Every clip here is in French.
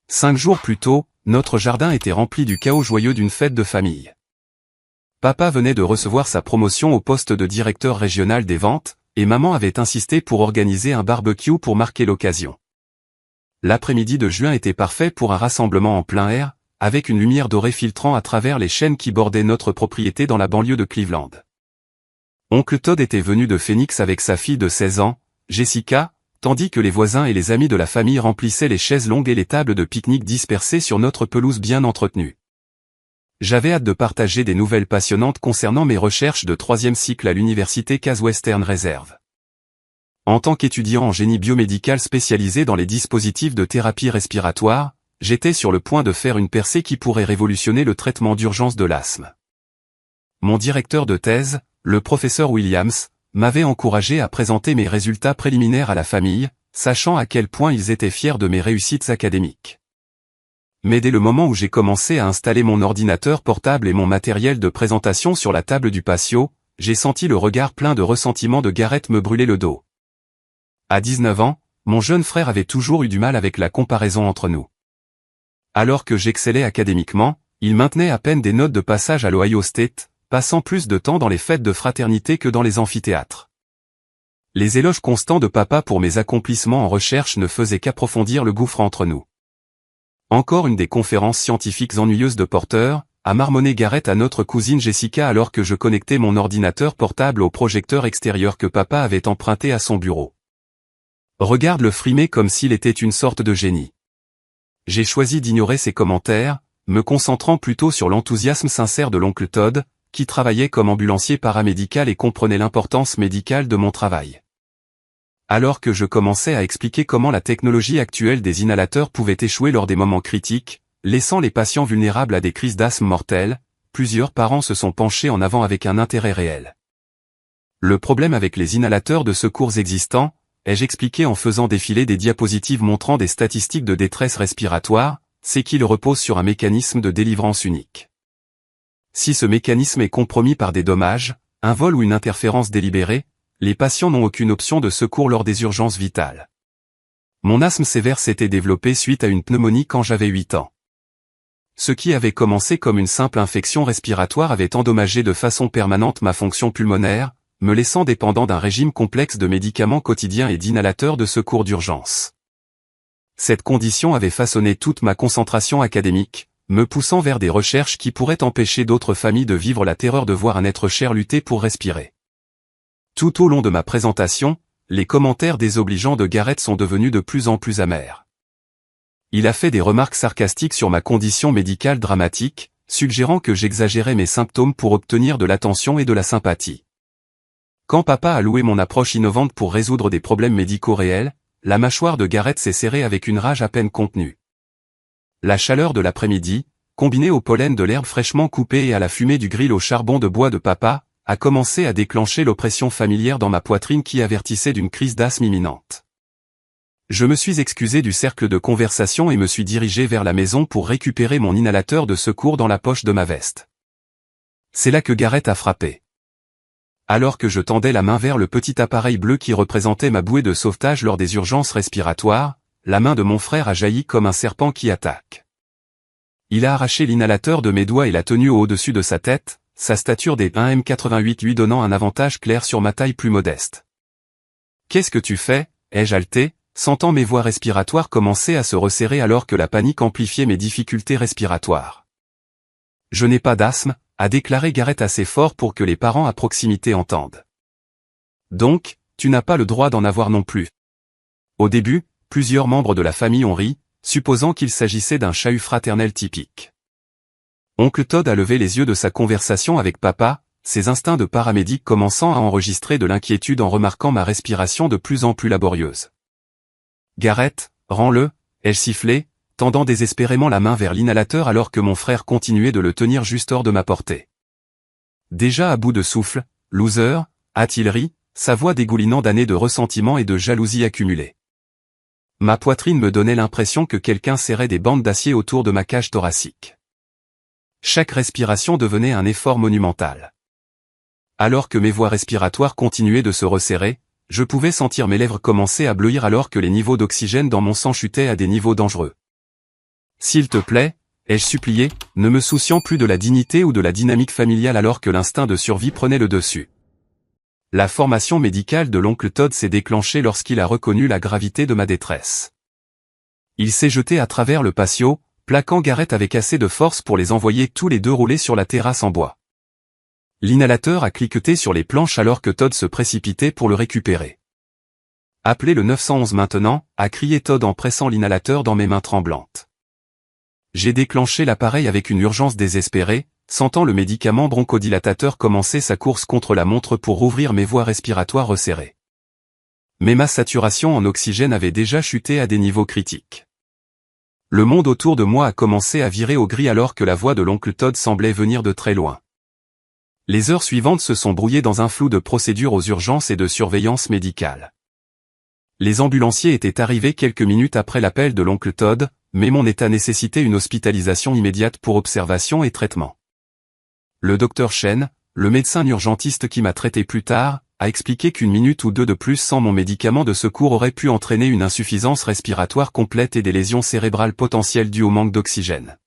5 jours plus tôt, notre jardin était rempli du chaos joyeux d'une fête de famille. Papa venait de recevoir sa promotion au poste de directeur régional des ventes, et maman avait insisté pour organiser un barbecue pour marquer l'occasion. L'après-midi de juin était parfait pour un rassemblement en plein air, avec une lumière dorée filtrant à travers les chênes qui bordaient notre propriété dans la banlieue de Cleveland. Oncle Todd était venu de Phoenix avec sa fille de 16 ans, Jessica, tandis que les voisins et les amis de la famille remplissaient les chaises longues et les tables de pique-nique dispersées sur notre pelouse bien entretenue. J'avais hâte de partager des nouvelles passionnantes concernant mes recherches de 3e cycle à l'université Case Western Reserve. En tant qu'étudiant en génie biomédical spécialisé dans les dispositifs de thérapie respiratoire, j'étais sur le point de faire une percée qui pourrait révolutionner le traitement d'urgence de l'asthme. Mon directeur de thèse, le professeur Williams, m'avait encouragé à présenter mes résultats préliminaires à la famille, sachant à quel point ils étaient fiers de mes réussites académiques. Mais dès le moment où j'ai commencé à installer mon ordinateur portable et mon matériel de présentation sur la table du patio, j'ai senti le regard plein de ressentiment de Garrett me brûler le dos. À 19 ans, mon jeune frère avait toujours eu du mal avec la comparaison entre nous. Alors que j'excellais académiquement, il maintenait à peine des notes de passage à l'Ohio State, passant plus de temps dans les fêtes de fraternité que dans les amphithéâtres. Les éloges constants de papa pour mes accomplissements en recherche ne faisaient qu'approfondir le gouffre entre nous. Encore une des conférences scientifiques ennuyeuses de Porter, a marmonné Garrett à notre cousine Jessica alors que je connectais mon ordinateur portable au projecteur extérieur que papa avait emprunté à son bureau. Regarde le frimer comme s'il était une sorte de génie. J'ai choisi d'ignorer ses commentaires, me concentrant plutôt sur l'enthousiasme sincère de l'oncle Todd, qui travaillait comme ambulancier paramédical et comprenait l'importance médicale de mon travail. Alors que je commençais à expliquer comment la technologie actuelle des inhalateurs pouvait échouer lors des moments critiques, laissant les patients vulnérables à des crises d'asthme mortelles, plusieurs parents se sont penchés en avant avec un intérêt réel. Le problème avec les inhalateurs de secours existants, ai-je expliqué en faisant défiler des diapositives montrant des statistiques de détresse respiratoire, c'est qu'ils reposent sur un mécanisme de délivrance unique. Si ce mécanisme est compromis par des dommages, un vol ou une interférence délibérée, les patients n'ont aucune option de secours lors des urgences vitales. Mon asthme sévère s'était développé suite à une pneumonie quand j'avais 8 ans. Ce qui avait commencé comme une simple infection respiratoire avait endommagé de façon permanente ma fonction pulmonaire, me laissant dépendant d'un régime complexe de médicaments quotidiens et d'inhalateurs de secours d'urgence. Cette condition avait façonné toute ma concentration académique, me poussant vers des recherches qui pourraient empêcher d'autres familles de vivre la terreur de voir un être cher lutter pour respirer. Tout au long de ma présentation, les commentaires désobligeants de Garrett sont devenus de plus en plus amers. Il a fait des remarques sarcastiques sur ma condition médicale dramatique, suggérant que j'exagérais mes symptômes pour obtenir de l'attention et de la sympathie. Quand papa a loué mon approche innovante pour résoudre des problèmes médicaux réels, la mâchoire de Garrett s'est serrée avec une rage à peine contenue. La chaleur de l'après-midi, combinée au pollen de l'herbe fraîchement coupée et à la fumée du grill au charbon de bois de papa, a commencé à déclencher l'oppression familière dans ma poitrine qui avertissait d'une crise d'asthme imminente. Je me suis excusé du cercle de conversation et me suis dirigé vers la maison pour récupérer mon inhalateur de secours dans la poche de ma veste. C'est là que Garrett a frappé. Alors que je tendais la main vers le petit appareil bleu qui représentait ma bouée de sauvetage lors des urgences respiratoires, la main de mon frère a jailli comme un serpent qui attaque. Il a arraché l'inhalateur de mes doigts et l'a tenu au-dessus de sa tête, sa stature des 1m88 lui donnant un avantage clair sur ma taille plus modeste. « Qu'est-ce que tu fais » ai-je haleté, sentant mes voies respiratoires commencer à se resserrer alors que la panique amplifiait mes difficultés respiratoires. « Je n'ai pas d'asthme » a déclaré Garrett assez fort pour que les parents à proximité entendent. « Donc, tu n'as pas le droit d'en avoir non plus. » Au début, plusieurs membres de la famille ont ri, supposant qu'il s'agissait d'un chahut fraternel typique. Oncle Todd a levé les yeux de sa conversation avec papa, ses instincts de paramédic commençant à enregistrer de l'inquiétude en remarquant ma respiration de plus en plus laborieuse. « Garrett, rends-le » ai-je sifflé, tendant désespérément la main vers l'inhalateur alors que mon frère continuait de le tenir juste hors de ma portée. Déjà à bout de souffle, « Loser » a-t-il ri, sa voix dégoulinant d'années de ressentiment et de jalousie accumulée. Ma poitrine me donnait l'impression que quelqu'un serrait des bandes d'acier autour de ma cage thoracique. Chaque respiration devenait un effort monumental. Alors que mes voies respiratoires continuaient de se resserrer, je pouvais sentir mes lèvres commencer à bleuir alors que les niveaux d'oxygène dans mon sang chutaient à des niveaux dangereux. S'il te plaît, ai-je supplié, ne me souciant plus de la dignité ou de la dynamique familiale alors que l'instinct de survie prenait le dessus. La formation médicale de l'oncle Todd s'est déclenchée lorsqu'il a reconnu la gravité de ma détresse. Il s'est jeté à travers le patio, plaquant Garrett avec assez de force pour les envoyer tous les deux rouler sur la terrasse en bois. L'inhalateur a cliqueté sur les planches alors que Todd se précipitait pour le récupérer. « Appelez le 911 maintenant », a crié Todd en pressant l'inhalateur dans mes mains tremblantes. J'ai déclenché l'appareil avec une urgence désespérée, sentant le médicament bronchodilatateur commencer sa course contre la montre pour rouvrir mes voies respiratoires resserrées. Mais ma saturation en oxygène avait déjà chuté à des niveaux critiques. Le monde autour de moi a commencé à virer au gris alors que la voix de l'oncle Todd semblait venir de très loin. Les heures suivantes se sont brouillées dans un flou de procédures aux urgences et de surveillance médicale. Les ambulanciers étaient arrivés quelques minutes après l'appel de l'oncle Todd, mais mon état nécessitait une hospitalisation immédiate pour observation et traitement. Le docteur Chen, le médecin urgentiste qui m'a traité plus tard, a expliqué qu'une minute ou deux de plus sans mon médicament de secours aurait pu entraîner une insuffisance respiratoire complète et des lésions cérébrales potentielles dues au manque d'oxygène.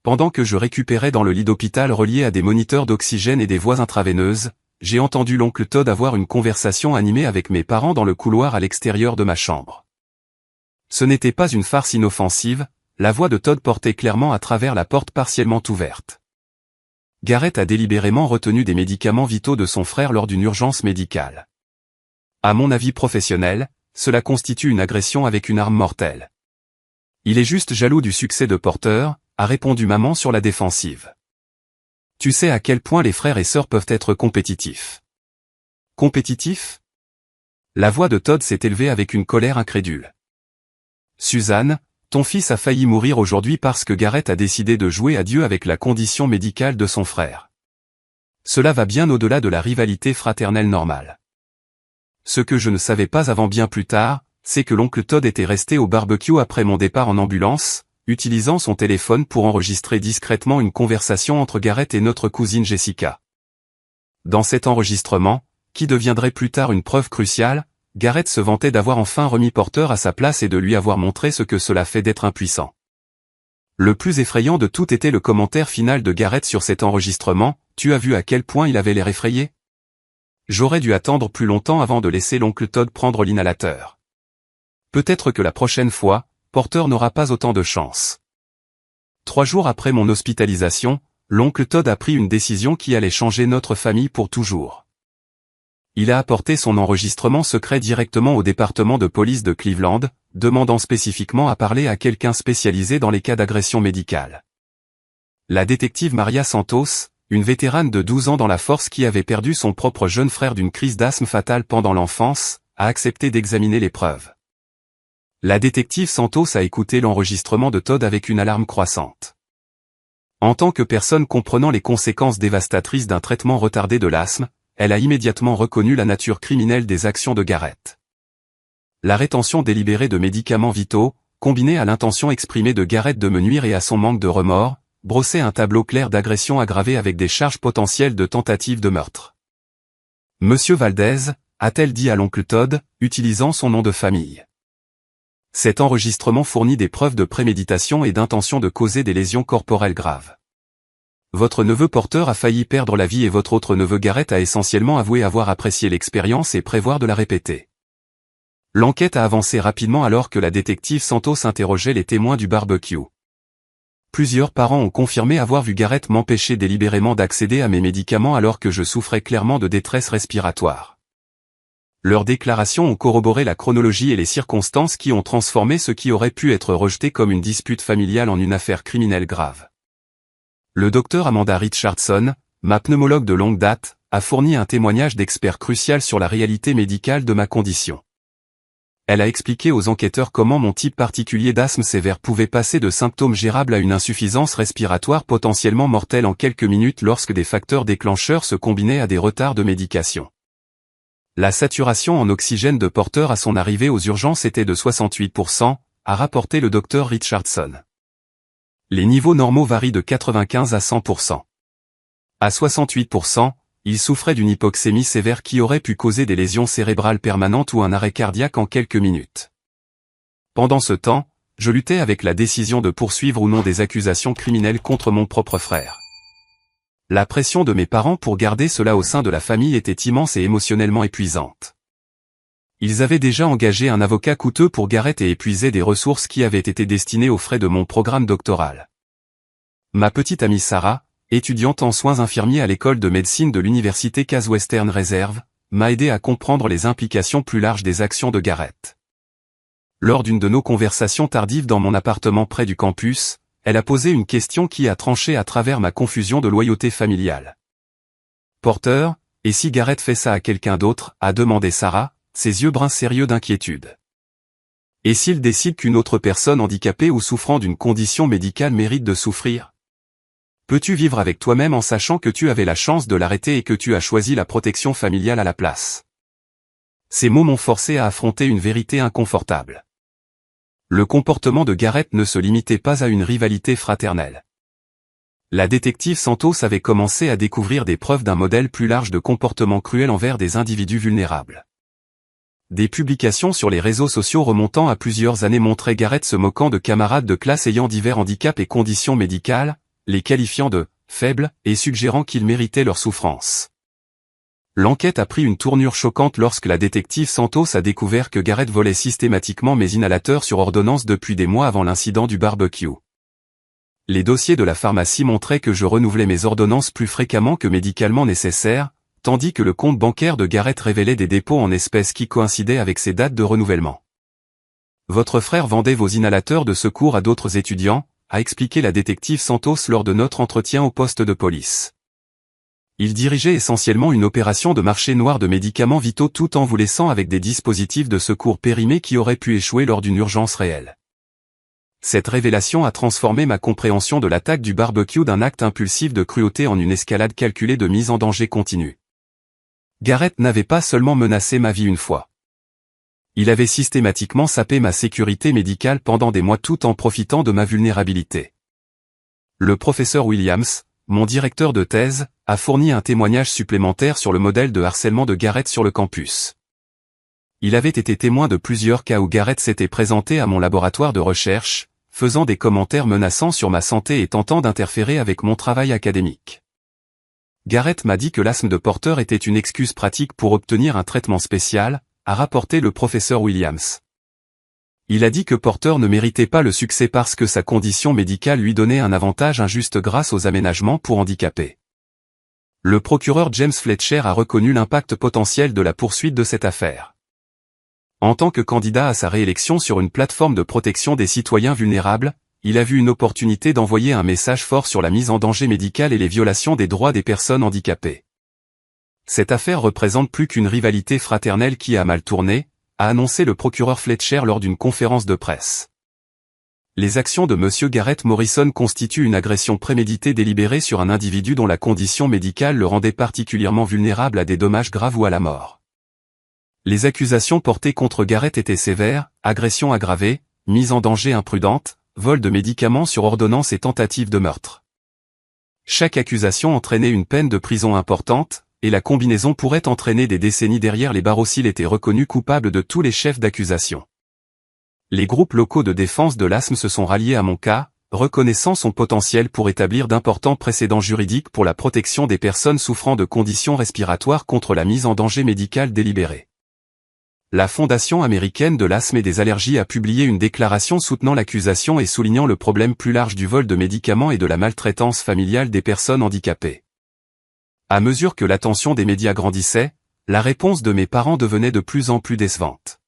Pendant que je récupérais dans le lit d'hôpital relié à des moniteurs d'oxygène et des voies intraveineuses, j'ai entendu l'oncle Todd avoir une conversation animée avec mes parents dans le couloir à l'extérieur de ma chambre. Ce n'était pas une farce inoffensive, la voix de Todd portait clairement à travers la porte partiellement ouverte. Garrett a délibérément retenu des médicaments vitaux de son frère lors d'une urgence médicale. À mon avis professionnel, cela constitue une agression avec une arme mortelle. Il est juste jaloux du succès de Porter, a répondu maman sur la défensive. Tu sais à quel point les frères et sœurs peuvent être compétitifs. Compétitifs ? La voix de Todd s'est élevée avec une colère incrédule. Suzanne, ton fils a failli mourir aujourd'hui parce que Garrett a décidé de jouer à Dieu avec la condition médicale de son frère. Cela va bien au-delà de la rivalité fraternelle normale. Ce que je ne savais pas avant bien plus tard, c'est que l'oncle Todd était resté au barbecue après mon départ en ambulance, utilisant son téléphone pour enregistrer discrètement une conversation entre Garrett et notre cousine Jessica. Dans cet enregistrement, qui deviendrait plus tard une preuve cruciale, Garrett se vantait d'avoir enfin remis Porter à sa place et de lui avoir montré ce que cela fait d'être impuissant. Le plus effrayant de tout était le commentaire final de Garrett sur cet enregistrement, « Tu as vu à quel point il avait l'air effrayé ?» J'aurais dû attendre plus longtemps avant de laisser l'oncle Todd prendre l'inhalateur. Peut-être que la prochaine fois, Porter n'aura pas autant de chance. 3 jours après mon hospitalisation, l'oncle Todd a pris une décision qui allait changer notre famille pour toujours. Il a apporté son enregistrement secret directement au département de police de Cleveland, demandant spécifiquement à parler à quelqu'un spécialisé dans les cas d'agression médicale. La détective Maria Santos, une vétérane de 12 ans dans la force qui avait perdu son propre jeune frère d'une crise d'asthme fatale pendant l'enfance, a accepté d'examiner les preuves. La détective Santos a écouté l'enregistrement de Todd avec une alarme croissante. En tant que personne comprenant les conséquences dévastatrices d'un traitement retardé de l'asthme, elle a immédiatement reconnu la nature criminelle des actions de Garrett. La rétention délibérée de médicaments vitaux, combinée à l'intention exprimée de Garrett de me nuire et à son manque de remords, brossait un tableau clair d'agression aggravée avec des charges potentielles de tentative de meurtre. Monsieur Valdez, a-t-elle dit à l'oncle Todd, utilisant son nom de famille. Cet enregistrement fournit des preuves de préméditation et d'intention de causer des lésions corporelles graves. Votre neveu Porter a failli perdre la vie et votre autre neveu Garrett a essentiellement avoué avoir apprécié l'expérience et prévoir de la répéter. L'enquête a avancé rapidement alors que la détective Santos interrogeait les témoins du barbecue. Plusieurs parents ont confirmé avoir vu Garrett m'empêcher délibérément d'accéder à mes médicaments alors que je souffrais clairement de détresse respiratoire. Leurs déclarations ont corroboré la chronologie et les circonstances qui ont transformé ce qui aurait pu être rejeté comme une dispute familiale en une affaire criminelle grave. Le docteur Amanda Richardson, ma pneumologue de longue date, a fourni un témoignage d'expert crucial sur la réalité médicale de ma condition. Elle a expliqué aux enquêteurs comment mon type particulier d'asthme sévère pouvait passer de symptômes gérables à une insuffisance respiratoire potentiellement mortelle en quelques minutes lorsque des facteurs déclencheurs se combinaient à des retards de médication. La saturation en oxygène de Porter à son arrivée aux urgences était de 68%, a rapporté le docteur Richardson. Les niveaux normaux varient de 95 à 100%. À 68%, il souffrait d'une hypoxémie sévère qui aurait pu causer des lésions cérébrales permanentes ou un arrêt cardiaque en quelques minutes. Pendant ce temps, je luttais avec la décision de poursuivre ou non des accusations criminelles contre mon propre frère. La pression de mes parents pour garder cela au sein de la famille était immense et émotionnellement épuisante. Ils avaient déjà engagé un avocat coûteux pour Garrett et épuisé des ressources qui avaient été destinées aux frais de mon programme doctoral. Ma petite amie Sarah, étudiante en soins infirmiers à l'école de médecine de l'université Case Western Reserve, m'a aidé à comprendre les implications plus larges des actions de Garrett. Lors d'une de nos conversations tardives dans mon appartement près du campus, elle a posé une question qui a tranché à travers ma confusion de loyauté familiale. Porter, et si Garrett fait ça à quelqu'un d'autre, a demandé Sarah, ses yeux bruns sérieux d'inquiétude. Et s'il décide qu'une autre personne handicapée ou souffrant d'une condition médicale mérite de souffrir? Peux-tu vivre avec toi-même en sachant que tu avais la chance de l'arrêter et que tu as choisi la protection familiale à la place? Ces mots m'ont forcé à affronter une vérité inconfortable. Le comportement de Garrett ne se limitait pas à une rivalité fraternelle. La détective Santos avait commencé à découvrir des preuves d'un modèle plus large de comportement cruel envers des individus vulnérables. Des publications sur les réseaux sociaux remontant à plusieurs années montraient Garrett se moquant de camarades de classe ayant divers handicaps et conditions médicales, les qualifiant de « faibles » et suggérant qu'ils méritaient leur souffrance. L'enquête a pris une tournure choquante lorsque la détective Santos a découvert que Garrett volait systématiquement mes inhalateurs sur ordonnance depuis des mois avant l'incident du barbecue. Les dossiers de la pharmacie montraient que je renouvelais mes ordonnances plus fréquemment que médicalement nécessaire, tandis que le compte bancaire de Garrett révélait des dépôts en espèces qui coïncidaient avec ses dates de renouvellement. Votre frère vendait vos inhalateurs de secours à d'autres étudiants, a expliqué la détective Santos lors de notre entretien au poste de police. Il dirigeait essentiellement une opération de marché noir de médicaments vitaux tout en vous laissant avec des dispositifs de secours périmés qui auraient pu échouer lors d'une urgence réelle. Cette révélation a transformé ma compréhension de l'attaque du barbecue d'un acte impulsif de cruauté en une escalade calculée de mise en danger continue. Garrett n'avait pas seulement menacé ma vie une fois. Il avait systématiquement sapé ma sécurité médicale pendant des mois tout en profitant de ma vulnérabilité. Le professeur Williams, mon directeur de thèse, a fourni un témoignage supplémentaire sur le modèle de harcèlement de Garrett sur le campus. Il avait été témoin de plusieurs cas où Garrett s'était présenté à mon laboratoire de recherche, faisant des commentaires menaçants sur ma santé et tentant d'interférer avec mon travail académique. Garrett m'a dit que l'asthme de Porter était une excuse pratique pour obtenir un traitement spécial, a rapporté le professeur Williams. Il a dit que Porter ne méritait pas le succès parce que sa condition médicale lui donnait un avantage injuste grâce aux aménagements pour handicapés. Le procureur James Fletcher a reconnu l'impact potentiel de la poursuite de cette affaire. En tant que candidat à sa réélection sur une plateforme de protection des citoyens vulnérables, il a vu une opportunité d'envoyer un message fort sur la mise en danger médicale et les violations des droits des personnes handicapées. Cette affaire représente plus qu'une rivalité fraternelle qui a mal tourné, a annoncé le procureur Fletcher lors d'une conférence de presse. Les actions de M. Garrett Morrison constituent une agression préméditée délibérée sur un individu dont la condition médicale le rendait particulièrement vulnérable à des dommages graves ou à la mort. Les accusations portées contre Garrett étaient sévères, agression aggravée, mise en danger imprudente, vol de médicaments sur ordonnance et tentative de meurtre. Chaque accusation entraînait une peine de prison importante, et la combinaison pourrait entraîner des décennies derrière les barreaux s'il était reconnu coupable de tous les chefs d'accusation. Les groupes locaux de défense de l'asthme se sont ralliés à mon cas, reconnaissant son potentiel pour établir d'importants précédents juridiques pour la protection des personnes souffrant de conditions respiratoires contre la mise en danger médicale délibérée. La Fondation américaine de l'asthme et des allergies a publié une déclaration soutenant l'accusation et soulignant le problème plus large du vol de médicaments et de la maltraitance familiale des personnes handicapées. À mesure que l'attention des médias grandissait, la réponse de mes parents devenait de plus en plus décevante.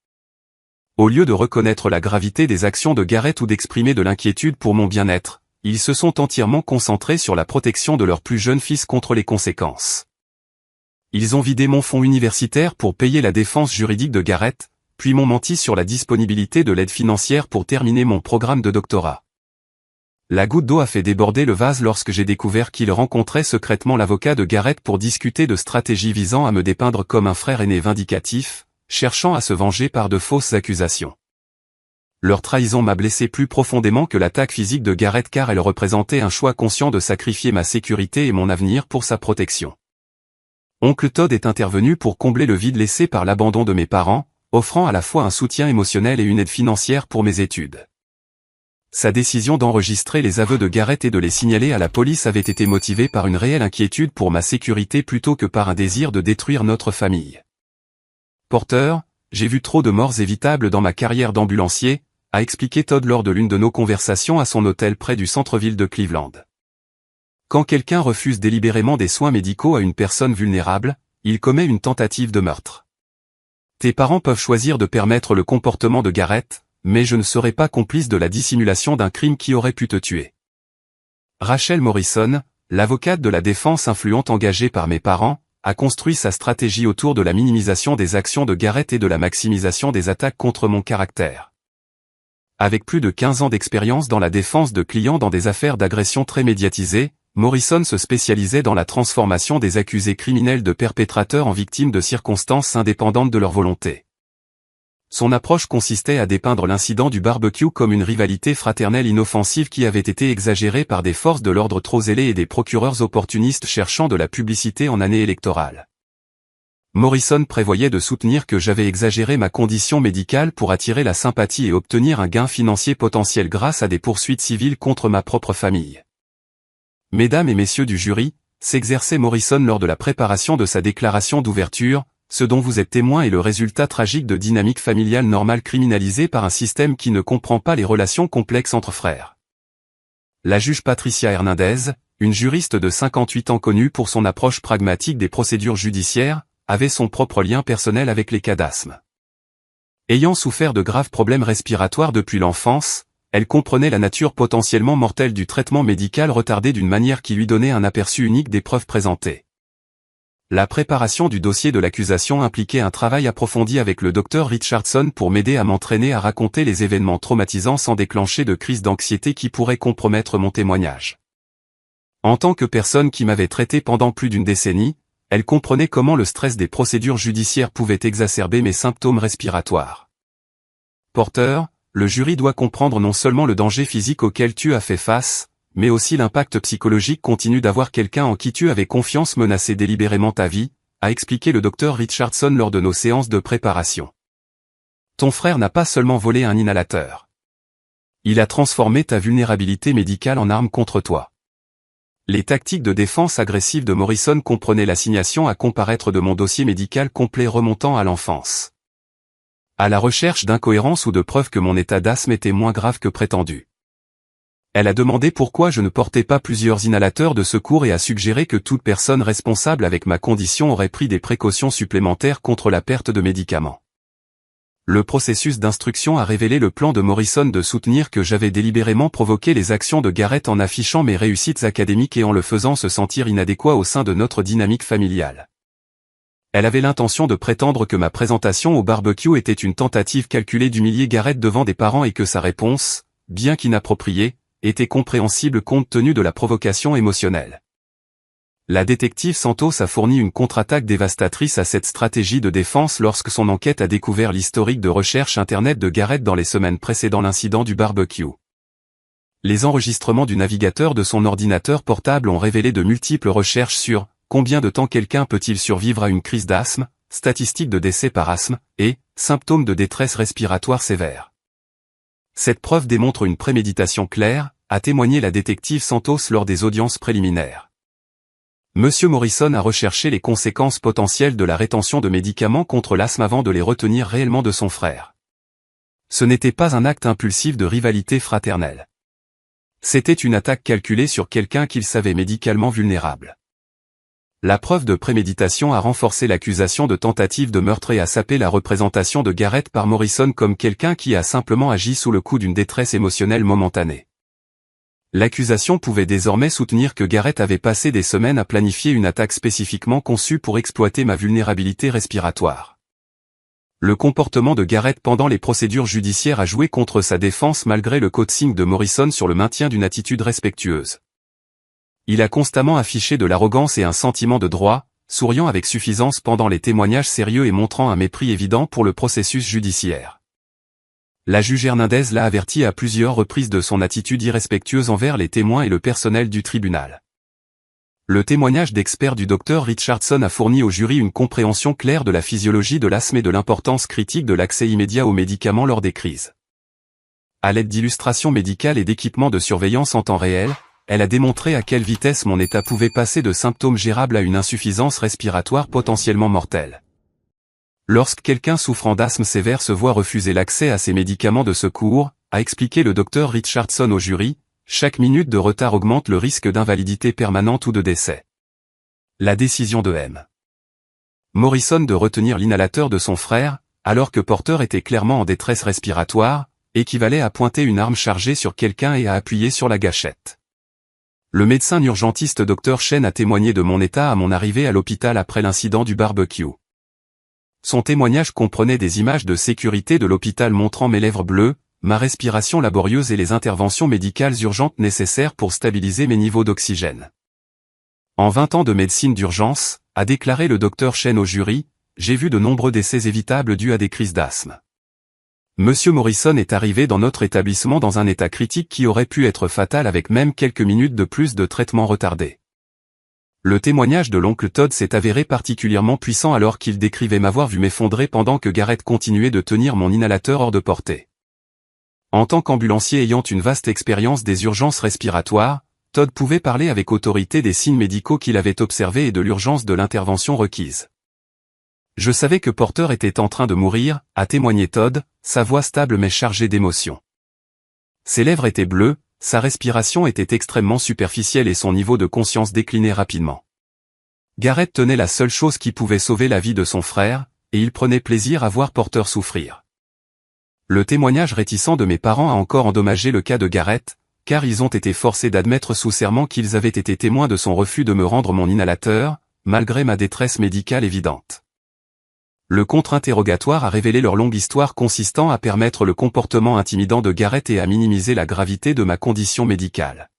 Au lieu de reconnaître la gravité des actions de Garrett ou d'exprimer de l'inquiétude pour mon bien-être, ils se sont entièrement concentrés sur la protection de leur plus jeune fils contre les conséquences. Ils ont vidé mon fonds universitaire pour payer la défense juridique de Garrett, puis m'ont menti sur la disponibilité de l'aide financière pour terminer mon programme de doctorat. La goutte d'eau a fait déborder le vase lorsque j'ai découvert qu'ils rencontraient secrètement l'avocat de Garrett pour discuter de stratégies visant à me dépeindre comme un frère aîné vindicatif, cherchant à se venger par de fausses accusations. Leur trahison m'a blessé plus profondément que l'attaque physique de Garrett car elle représentait un choix conscient de sacrifier ma sécurité et mon avenir pour sa protection. Oncle Todd est intervenu pour combler le vide laissé par l'abandon de mes parents, offrant à la fois un soutien émotionnel et une aide financière pour mes études. Sa décision d'enregistrer les aveux de Garrett et de les signaler à la police avait été motivée par une réelle inquiétude pour ma sécurité plutôt que par un désir de détruire notre famille. Porter, j'ai vu trop de morts évitables dans ma carrière d'ambulancier, a expliqué Todd lors de l'une de nos conversations à son hôtel près du centre-ville de Cleveland. Quand quelqu'un refuse délibérément des soins médicaux à une personne vulnérable, il commet une tentative de meurtre. Tes parents peuvent choisir de permettre le comportement de Garrett, mais je ne serai pas complice de la dissimulation d'un crime qui aurait pu te tuer. Rachel Morrison, l'avocate de la défense influente engagée par mes parents, a construit sa stratégie autour de la minimisation des actions de Garrett et de la maximisation des attaques contre mon caractère. Avec plus de 15 ans d'expérience dans la défense de clients dans des affaires d'agression très médiatisées, Morrison se spécialisait dans la transformation des accusés criminels de perpétrateurs en victimes de circonstances indépendantes de leur volonté. Son approche consistait à dépeindre l'incident du barbecue comme une rivalité fraternelle inoffensive qui avait été exagérée par des forces de l'ordre trop zélées et des procureurs opportunistes cherchant de la publicité en année électorale. Morrison prévoyait de soutenir que j'avais exagéré ma condition médicale pour attirer la sympathie et obtenir un gain financier potentiel grâce à des poursuites civiles contre ma propre famille. Mesdames et messieurs du jury, s'exerçait Morrison lors de la préparation de sa déclaration d'ouverture. Ce dont vous êtes témoin est le résultat tragique de dynamiques familiales normales criminalisées par un système qui ne comprend pas les relations complexes entre frères. La juge Patricia Hernandez, une juriste de 58 ans connue pour son approche pragmatique des procédures judiciaires, avait son propre lien personnel avec les cas d'asthme. Ayant souffert de graves problèmes respiratoires depuis l'enfance, elle comprenait la nature potentiellement mortelle du traitement médical retardé d'une manière qui lui donnait un aperçu unique des preuves présentées. La préparation du dossier de l'accusation impliquait un travail approfondi avec le Dr Richardson pour m'aider à m'entraîner à raconter les événements traumatisants sans déclencher de crise d'anxiété qui pourraient compromettre mon témoignage. En tant que personne qui m'avait traité pendant plus d'une décennie, elle comprenait comment le stress des procédures judiciaires pouvait exacerber mes symptômes respiratoires. Porter, le jury doit comprendre non seulement le danger physique auquel tu as fait face, mais aussi l'impact psychologique continu d'avoir quelqu'un en qui tu avais confiance menacer délibérément ta vie, a expliqué le Dr Richardson lors de nos séances de préparation. Ton frère n'a pas seulement volé un inhalateur. Il a transformé ta vulnérabilité médicale en arme contre toi. Les tactiques de défense agressive de Morrison comprenaient l'assignation à comparaître de mon dossier médical complet remontant à l'enfance. À la recherche d'incohérences ou de preuves que mon état d'asthme était moins grave que prétendu. Elle a demandé pourquoi je ne portais pas plusieurs inhalateurs de secours et a suggéré que toute personne responsable avec ma condition aurait pris des précautions supplémentaires contre la perte de médicaments. Le processus d'instruction a révélé le plan de Morrison de soutenir que j'avais délibérément provoqué les actions de Garrett en affichant mes réussites académiques et en le faisant se sentir inadéquat au sein de notre dynamique familiale. Elle avait l'intention de prétendre que ma présentation au barbecue était une tentative calculée d'humilier Garrett devant des parents et que sa réponse, bien qu'inappropriée, était compréhensible compte tenu de la provocation émotionnelle. La détective Santos a fourni une contre-attaque dévastatrice à cette stratégie de défense lorsque son enquête a découvert l'historique de recherche Internet de Garrett dans les semaines précédant l'incident du barbecue. Les enregistrements du navigateur de son ordinateur portable ont révélé de multiples recherches sur « Combien de temps quelqu'un peut-il survivre à une crise d'asthme, statistiques de décès par asthme, et « Symptômes de détresse respiratoire sévère ». Cette preuve démontre une préméditation claire, a témoigné la détective Santos lors des audiences préliminaires. Monsieur Morrison a recherché les conséquences potentielles de la rétention de médicaments contre l'asthme avant de les retenir réellement de son frère. Ce n'était pas un acte impulsif de rivalité fraternelle. C'était une attaque calculée sur quelqu'un qu'il savait médicalement vulnérable. La preuve de préméditation a renforcé l'accusation de tentative de meurtre et a sapé la représentation de Garrett par Morrison comme quelqu'un qui a simplement agi sous le coup d'une détresse émotionnelle momentanée. L'accusation pouvait désormais soutenir que Garrett avait passé des semaines à planifier une attaque spécifiquement conçue pour exploiter ma vulnérabilité respiratoire. Le comportement de Garrett pendant les procédures judiciaires a joué contre sa défense malgré le coaching de Morrison sur le maintien d'une attitude respectueuse. Il a constamment affiché de l'arrogance et un sentiment de droit, souriant avec suffisance pendant les témoignages sérieux et montrant un mépris évident pour le processus judiciaire. La juge Hernandez l'a averti à plusieurs reprises de son attitude irrespectueuse envers les témoins et le personnel du tribunal. Le témoignage d'expert du Dr Richardson a fourni au jury une compréhension claire de la physiologie de l'asthme et de l'importance critique de l'accès immédiat aux médicaments lors des crises. À l'aide d'illustrations médicales et d'équipements de surveillance en temps réel, elle a démontré à quelle vitesse mon état pouvait passer de symptômes gérables à une insuffisance respiratoire potentiellement mortelle. Lorsque quelqu'un souffrant d'asthme sévère se voit refuser l'accès à ces médicaments de secours, a expliqué le Dr Richardson au jury, chaque minute de retard augmente le risque d'invalidité permanente ou de décès. La décision de M. Morrison de retenir l'inhalateur de son frère, alors que Porter était clairement en détresse respiratoire, équivalait à pointer une arme chargée sur quelqu'un et à appuyer sur la gâchette. Le médecin urgentiste Dr Chen a témoigné de mon état à mon arrivée à l'hôpital après l'incident du barbecue. Son témoignage comprenait des images de sécurité de l'hôpital montrant mes lèvres bleues, ma respiration laborieuse et les interventions médicales urgentes nécessaires pour stabiliser mes niveaux d'oxygène. En 20 ans de médecine d'urgence, a déclaré le Dr Chen au jury, j'ai vu de nombreux décès évitables dus à des crises d'asthme. Monsieur Morrison est arrivé dans notre établissement dans un état critique qui aurait pu être fatal avec même quelques minutes de plus de traitement retardé. Le témoignage de l'oncle Todd s'est avéré particulièrement puissant alors qu'il décrivait m'avoir vu m'effondrer pendant que Garrett continuait de tenir mon inhalateur hors de portée. En tant qu'ambulancier ayant une vaste expérience des urgences respiratoires, Todd pouvait parler avec autorité des signes médicaux qu'il avait observés et de l'urgence de l'intervention requise. Je savais que Porter était en train de mourir, a témoigné Todd, sa voix stable mais chargée d'émotion. Ses lèvres étaient bleues, sa respiration était extrêmement superficielle et son niveau de conscience déclinait rapidement. Garrett tenait la seule chose qui pouvait sauver la vie de son frère, et il prenait plaisir à voir Porter souffrir. Le témoignage réticent de mes parents a encore endommagé le cas de Garrett, car ils ont été forcés d'admettre sous serment qu'ils avaient été témoins de son refus de me rendre mon inhalateur, malgré ma détresse médicale évidente. Le contre-interrogatoire a révélé leur longue histoire consistant à permettre le comportement intimidant de Garrett et à minimiser la gravité de ma condition médicale.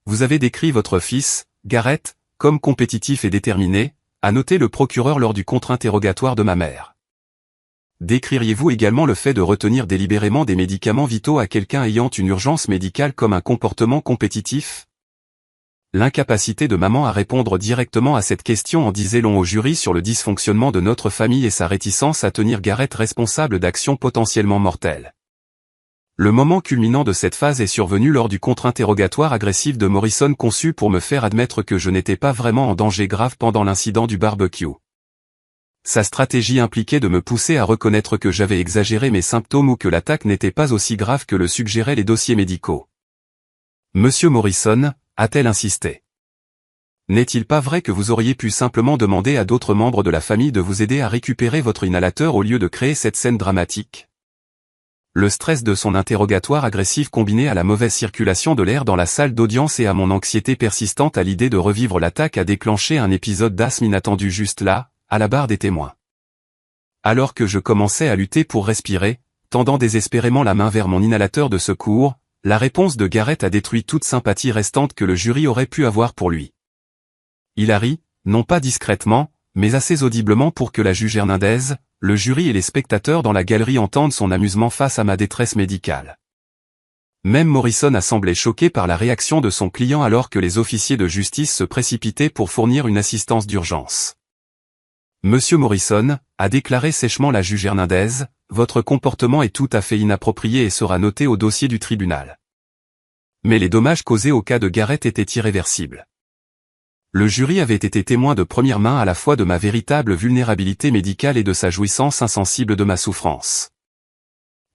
Vous avez décrit votre fils, Garrett, comme compétitif et déterminé, a noté le procureur lors du contre-interrogatoire de ma mère. Décririez-vous également le fait de retenir délibérément des médicaments vitaux à quelqu'un ayant une urgence médicale comme un comportement compétitif ? L'incapacité de maman à répondre directement à cette question en disait long au jury sur le dysfonctionnement de notre famille et sa réticence à tenir Garrett responsable d'actions potentiellement mortelles. Le moment culminant de cette phase est survenu lors du contre-interrogatoire agressif de Morrison conçu pour me faire admettre que je n'étais pas vraiment en danger grave pendant l'incident du barbecue. Sa stratégie impliquait de me pousser à reconnaître que j'avais exagéré mes symptômes ou que l'attaque n'était pas aussi grave que le suggéraient les dossiers médicaux. Monsieur Morrison, a-t-elle insisté. N'est-il pas vrai que vous auriez pu simplement demander à d'autres membres de la famille de vous aider à récupérer votre inhalateur au lieu de créer cette scène dramatique ? Le stress de son interrogatoire agressif combiné à la mauvaise circulation de l'air dans la salle d'audience et à mon anxiété persistante à l'idée de revivre l'attaque a déclenché un épisode d'asthme inattendu juste là, à la barre des témoins. Alors que je commençais à lutter pour respirer, tendant désespérément la main vers mon inhalateur de secours, la réponse de Garrett a détruit toute sympathie restante que le jury aurait pu avoir pour lui. Il a ri, non pas discrètement, mais assez audiblement pour que la juge Hernandez, le jury et les spectateurs dans la galerie entendent son amusement face à ma détresse médicale. Même Morrison a semblé choqué par la réaction de son client alors que les officiers de justice se précipitaient pour fournir une assistance d'urgence. Monsieur Morrison, a déclaré sèchement la juge Hernandez, votre comportement est tout à fait inapproprié et sera noté au dossier du tribunal. Mais les dommages causés au cas de Garrett étaient irréversibles. Le jury avait été témoin de première main à la fois de ma véritable vulnérabilité médicale et de sa jouissance insensible de ma souffrance.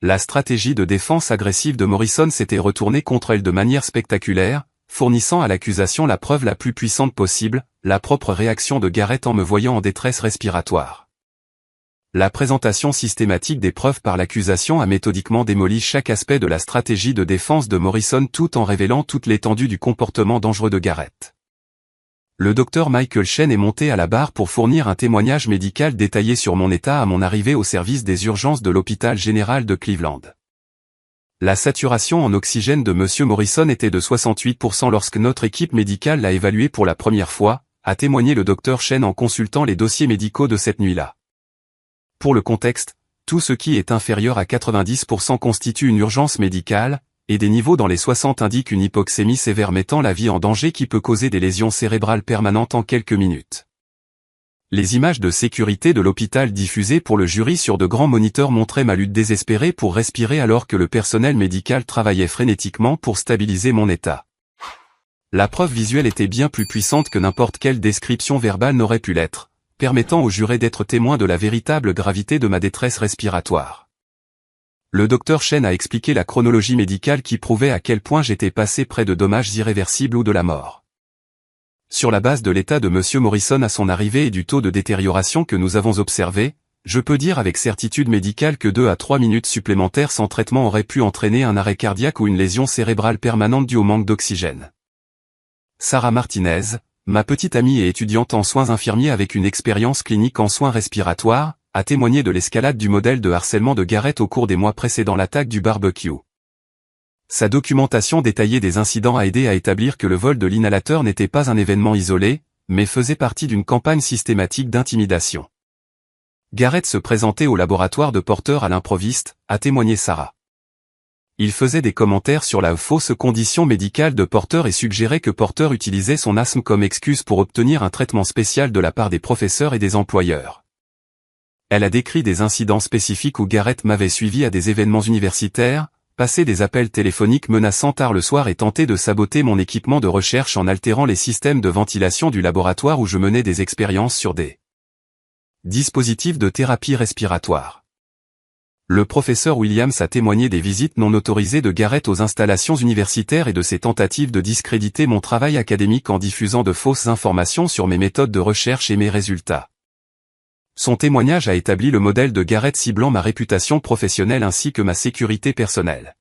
La stratégie de défense agressive de Morrison s'était retournée contre elle de manière spectaculaire, fournissant à l'accusation la preuve la plus puissante possible, la propre réaction de Garrett en me voyant en détresse respiratoire. La présentation systématique des preuves par l'accusation a méthodiquement démoli chaque aspect de la stratégie de défense de Morrison tout en révélant toute l'étendue du comportement dangereux de Garrett. Le docteur Michael Chen est monté à la barre pour fournir un témoignage médical détaillé sur mon état à mon arrivée au service des urgences de l'hôpital général de Cleveland. La saturation en oxygène de Monsieur Morrison était de 68% lorsque notre équipe médicale l'a évalué pour la première fois, a témoigné le docteur Chen en consultant les dossiers médicaux de cette nuit-là. Pour le contexte, tout ce qui est inférieur à 90% constitue une urgence médicale, et des niveaux dans les 60 indiquent une hypoxémie sévère mettant la vie en danger qui peut causer des lésions cérébrales permanentes en quelques minutes. Les images de sécurité de l'hôpital diffusées pour le jury sur de grands moniteurs montraient ma lutte désespérée pour respirer alors que le personnel médical travaillait frénétiquement pour stabiliser mon état. La preuve visuelle était bien plus puissante que n'importe quelle description verbale n'aurait pu l'être, permettant aux jurés d'être témoins de la véritable gravité de ma détresse respiratoire. Le docteur Chen a expliqué la chronologie médicale qui prouvait à quel point j'étais passé près de dommages irréversibles ou de la mort. Sur la base de l'état de M. Morrison à son arrivée et du taux de détérioration que nous avons observé, je peux dire avec certitude médicale que 2 à 3 minutes supplémentaires sans traitement auraient pu entraîner un arrêt cardiaque ou une lésion cérébrale permanente due au manque d'oxygène. Sarah Martinez, ma petite amie et étudiante en soins infirmiers avec une expérience clinique en soins respiratoires, a témoigné de l'escalade du modèle de harcèlement de Garrett au cours des mois précédant l'attaque du barbecue. Sa documentation détaillée des incidents a aidé à établir que le vol de l'inhalateur n'était pas un événement isolé, mais faisait partie d'une campagne systématique d'intimidation. Garrett se présentait au laboratoire de Porter à l'improviste, a témoigné Sarah. Il faisait des commentaires sur la fausse condition médicale de Porter et suggérait que Porter utilisait son asthme comme excuse pour obtenir un traitement spécial de la part des professeurs et des employeurs. Elle a décrit des incidents spécifiques où Garrett m'avait suivi à des événements universitaires, passé des appels téléphoniques menaçant tard le soir et tenté de saboter mon équipement de recherche en altérant les systèmes de ventilation du laboratoire où je menais des expériences sur des dispositifs de thérapie respiratoire. Le professeur Williams a témoigné des visites non autorisées de Garrett aux installations universitaires et de ses tentatives de discréditer mon travail académique en diffusant de fausses informations sur mes méthodes de recherche et mes résultats. Son témoignage a établi le modèle de Garrett ciblant ma réputation professionnelle ainsi que ma sécurité personnelle.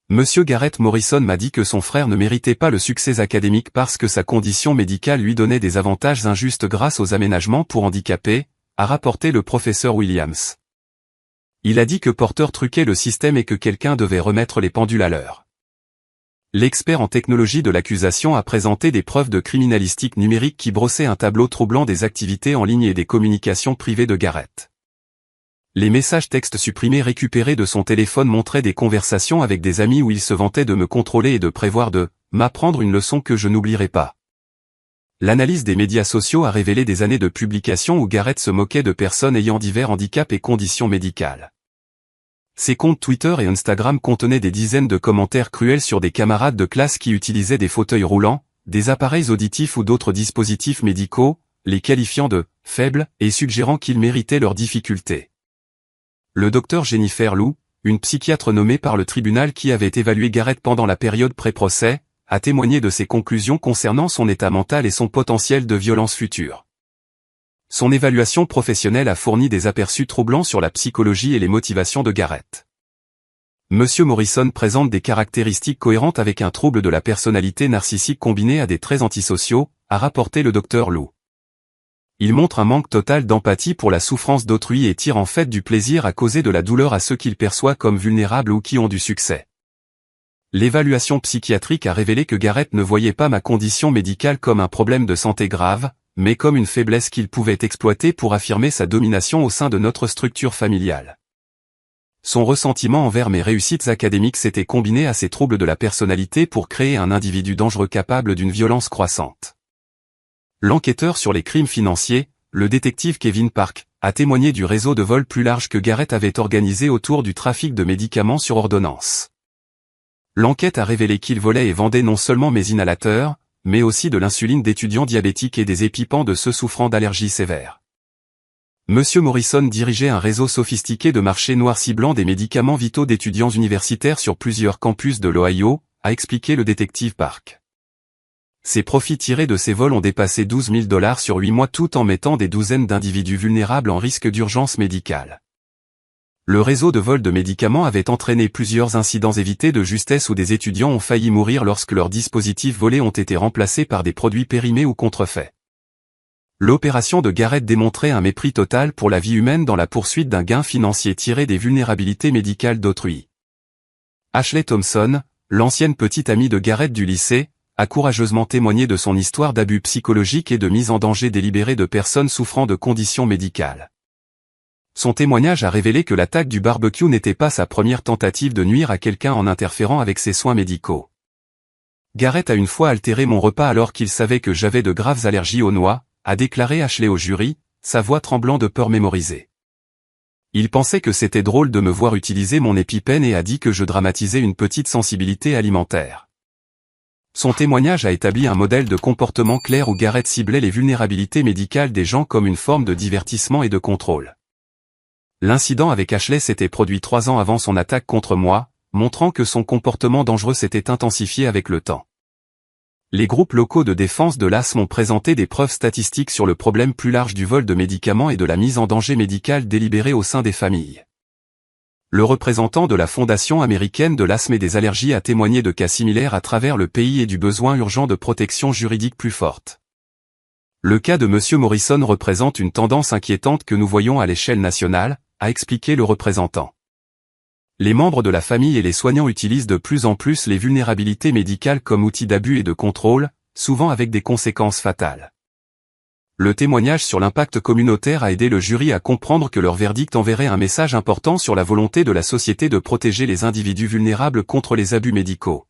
Monsieur Garrett Morrison m'a dit que son frère ne méritait pas le succès académique parce que sa condition médicale lui donnait des avantages injustes grâce aux aménagements pour handicapés, a rapporté le professeur Williams. Il a dit que Porter truquait le système et que quelqu'un devait remettre les pendules à l'heure. L'expert en technologie de l'accusation a présenté des preuves de criminalistique numérique qui brossaient un tableau troublant des activités en ligne et des communications privées de Garrett. Les messages textes supprimés récupérés de son téléphone montraient des conversations avec des amis où il se vantait de me contrôler et de prévoir de m'apprendre une leçon que je n'oublierai pas. L'analyse des médias sociaux a révélé des années de publications où Garrett se moquait de personnes ayant divers handicaps et conditions médicales. Ses comptes Twitter et Instagram contenaient des dizaines de commentaires cruels sur des camarades de classe qui utilisaient des fauteuils roulants, des appareils auditifs ou d'autres dispositifs médicaux, les qualifiant de « faibles » et suggérant qu'ils méritaient leurs difficultés. Le docteur Jennifer Lou, une psychiatre nommée par le tribunal qui avait évalué Garrett pendant la période pré-procès, a témoigné de ses conclusions concernant son état mental et son potentiel de violence future. Son évaluation professionnelle a fourni des aperçus troublants sur la psychologie et les motivations de Garrett. Monsieur Morrison présente des caractéristiques cohérentes avec un trouble de la personnalité narcissique combiné à des traits antisociaux, a rapporté le docteur Lou. Il montre un manque total d'empathie pour la souffrance d'autrui et tire en fait du plaisir à causer de la douleur à ceux qu'il perçoit comme vulnérables ou qui ont du succès. L'évaluation psychiatrique a révélé que Garrett ne voyait pas ma condition médicale comme un problème de santé grave, mais comme une faiblesse qu'il pouvait exploiter pour affirmer sa domination au sein de notre structure familiale. Son ressentiment envers mes réussites académiques s'était combiné à ses troubles de la personnalité pour créer un individu dangereux capable d'une violence croissante. L'enquêteur sur les crimes financiers, le détective Kevin Park, a témoigné du réseau de vol plus large que Garrett avait organisé autour du trafic de médicaments sur ordonnance. L'enquête a révélé qu'il volait et vendait non seulement mes inhalateurs, mais aussi de l'insuline d'étudiants diabétiques et des épipens de ceux souffrant d'allergies sévères. Monsieur Morrison dirigeait un réseau sophistiqué de marché noir ciblant des médicaments vitaux d'étudiants universitaires sur plusieurs campus de l'Ohio, a expliqué le détective Park. Ses profits tirés de ces vols ont dépassé 12 000 $ sur 8 mois tout en mettant des douzaines d'individus vulnérables en risque d'urgence médicale. Le réseau de vol de médicaments avait entraîné plusieurs incidents évités de justesse où des étudiants ont failli mourir lorsque leurs dispositifs volés ont été remplacés par des produits périmés ou contrefaits. L'opération de Garrett démontrait un mépris total pour la vie humaine dans la poursuite d'un gain financier tiré des vulnérabilités médicales d'autrui. Ashley Thompson, l'ancienne petite amie de Garrett du lycée, a courageusement témoigné de son histoire d'abus psychologiques et de mise en danger délibérée de personnes souffrant de conditions médicales. Son témoignage a révélé que l'attaque du barbecue n'était pas sa première tentative de nuire à quelqu'un en interférant avec ses soins médicaux. Garrett a une fois altéré mon repas alors qu'il savait que j'avais de graves allergies aux noix, a déclaré Ashley au jury, sa voix tremblant de peur mémorisée. Il pensait que c'était drôle de me voir utiliser mon EpiPen et a dit que je dramatisais une petite sensibilité alimentaire. Son témoignage a établi un modèle de comportement clair où Garrett ciblait les vulnérabilités médicales des gens comme une forme de divertissement et de contrôle. L'incident avec Ashley s'était produit 3 ans avant son attaque contre moi, montrant que son comportement dangereux s'était intensifié avec le temps. Les groupes locaux de défense de l'asthme ont présenté des preuves statistiques sur le problème plus large du vol de médicaments et de la mise en danger médicale délibérée au sein des familles. Le représentant de la Fondation américaine de l'asthme et des allergies a témoigné de cas similaires à travers le pays et du besoin urgent de protection juridique plus forte. Le cas de M. Morrison représente une tendance inquiétante que nous voyons à l'échelle nationale, a expliqué le représentant. Les membres de la famille et les soignants utilisent de plus en plus les vulnérabilités médicales comme outil d'abus et de contrôle, souvent avec des conséquences fatales. Le témoignage sur l'impact communautaire a aidé le jury à comprendre que leur verdict enverrait un message important sur la volonté de la société de protéger les individus vulnérables contre les abus médicaux.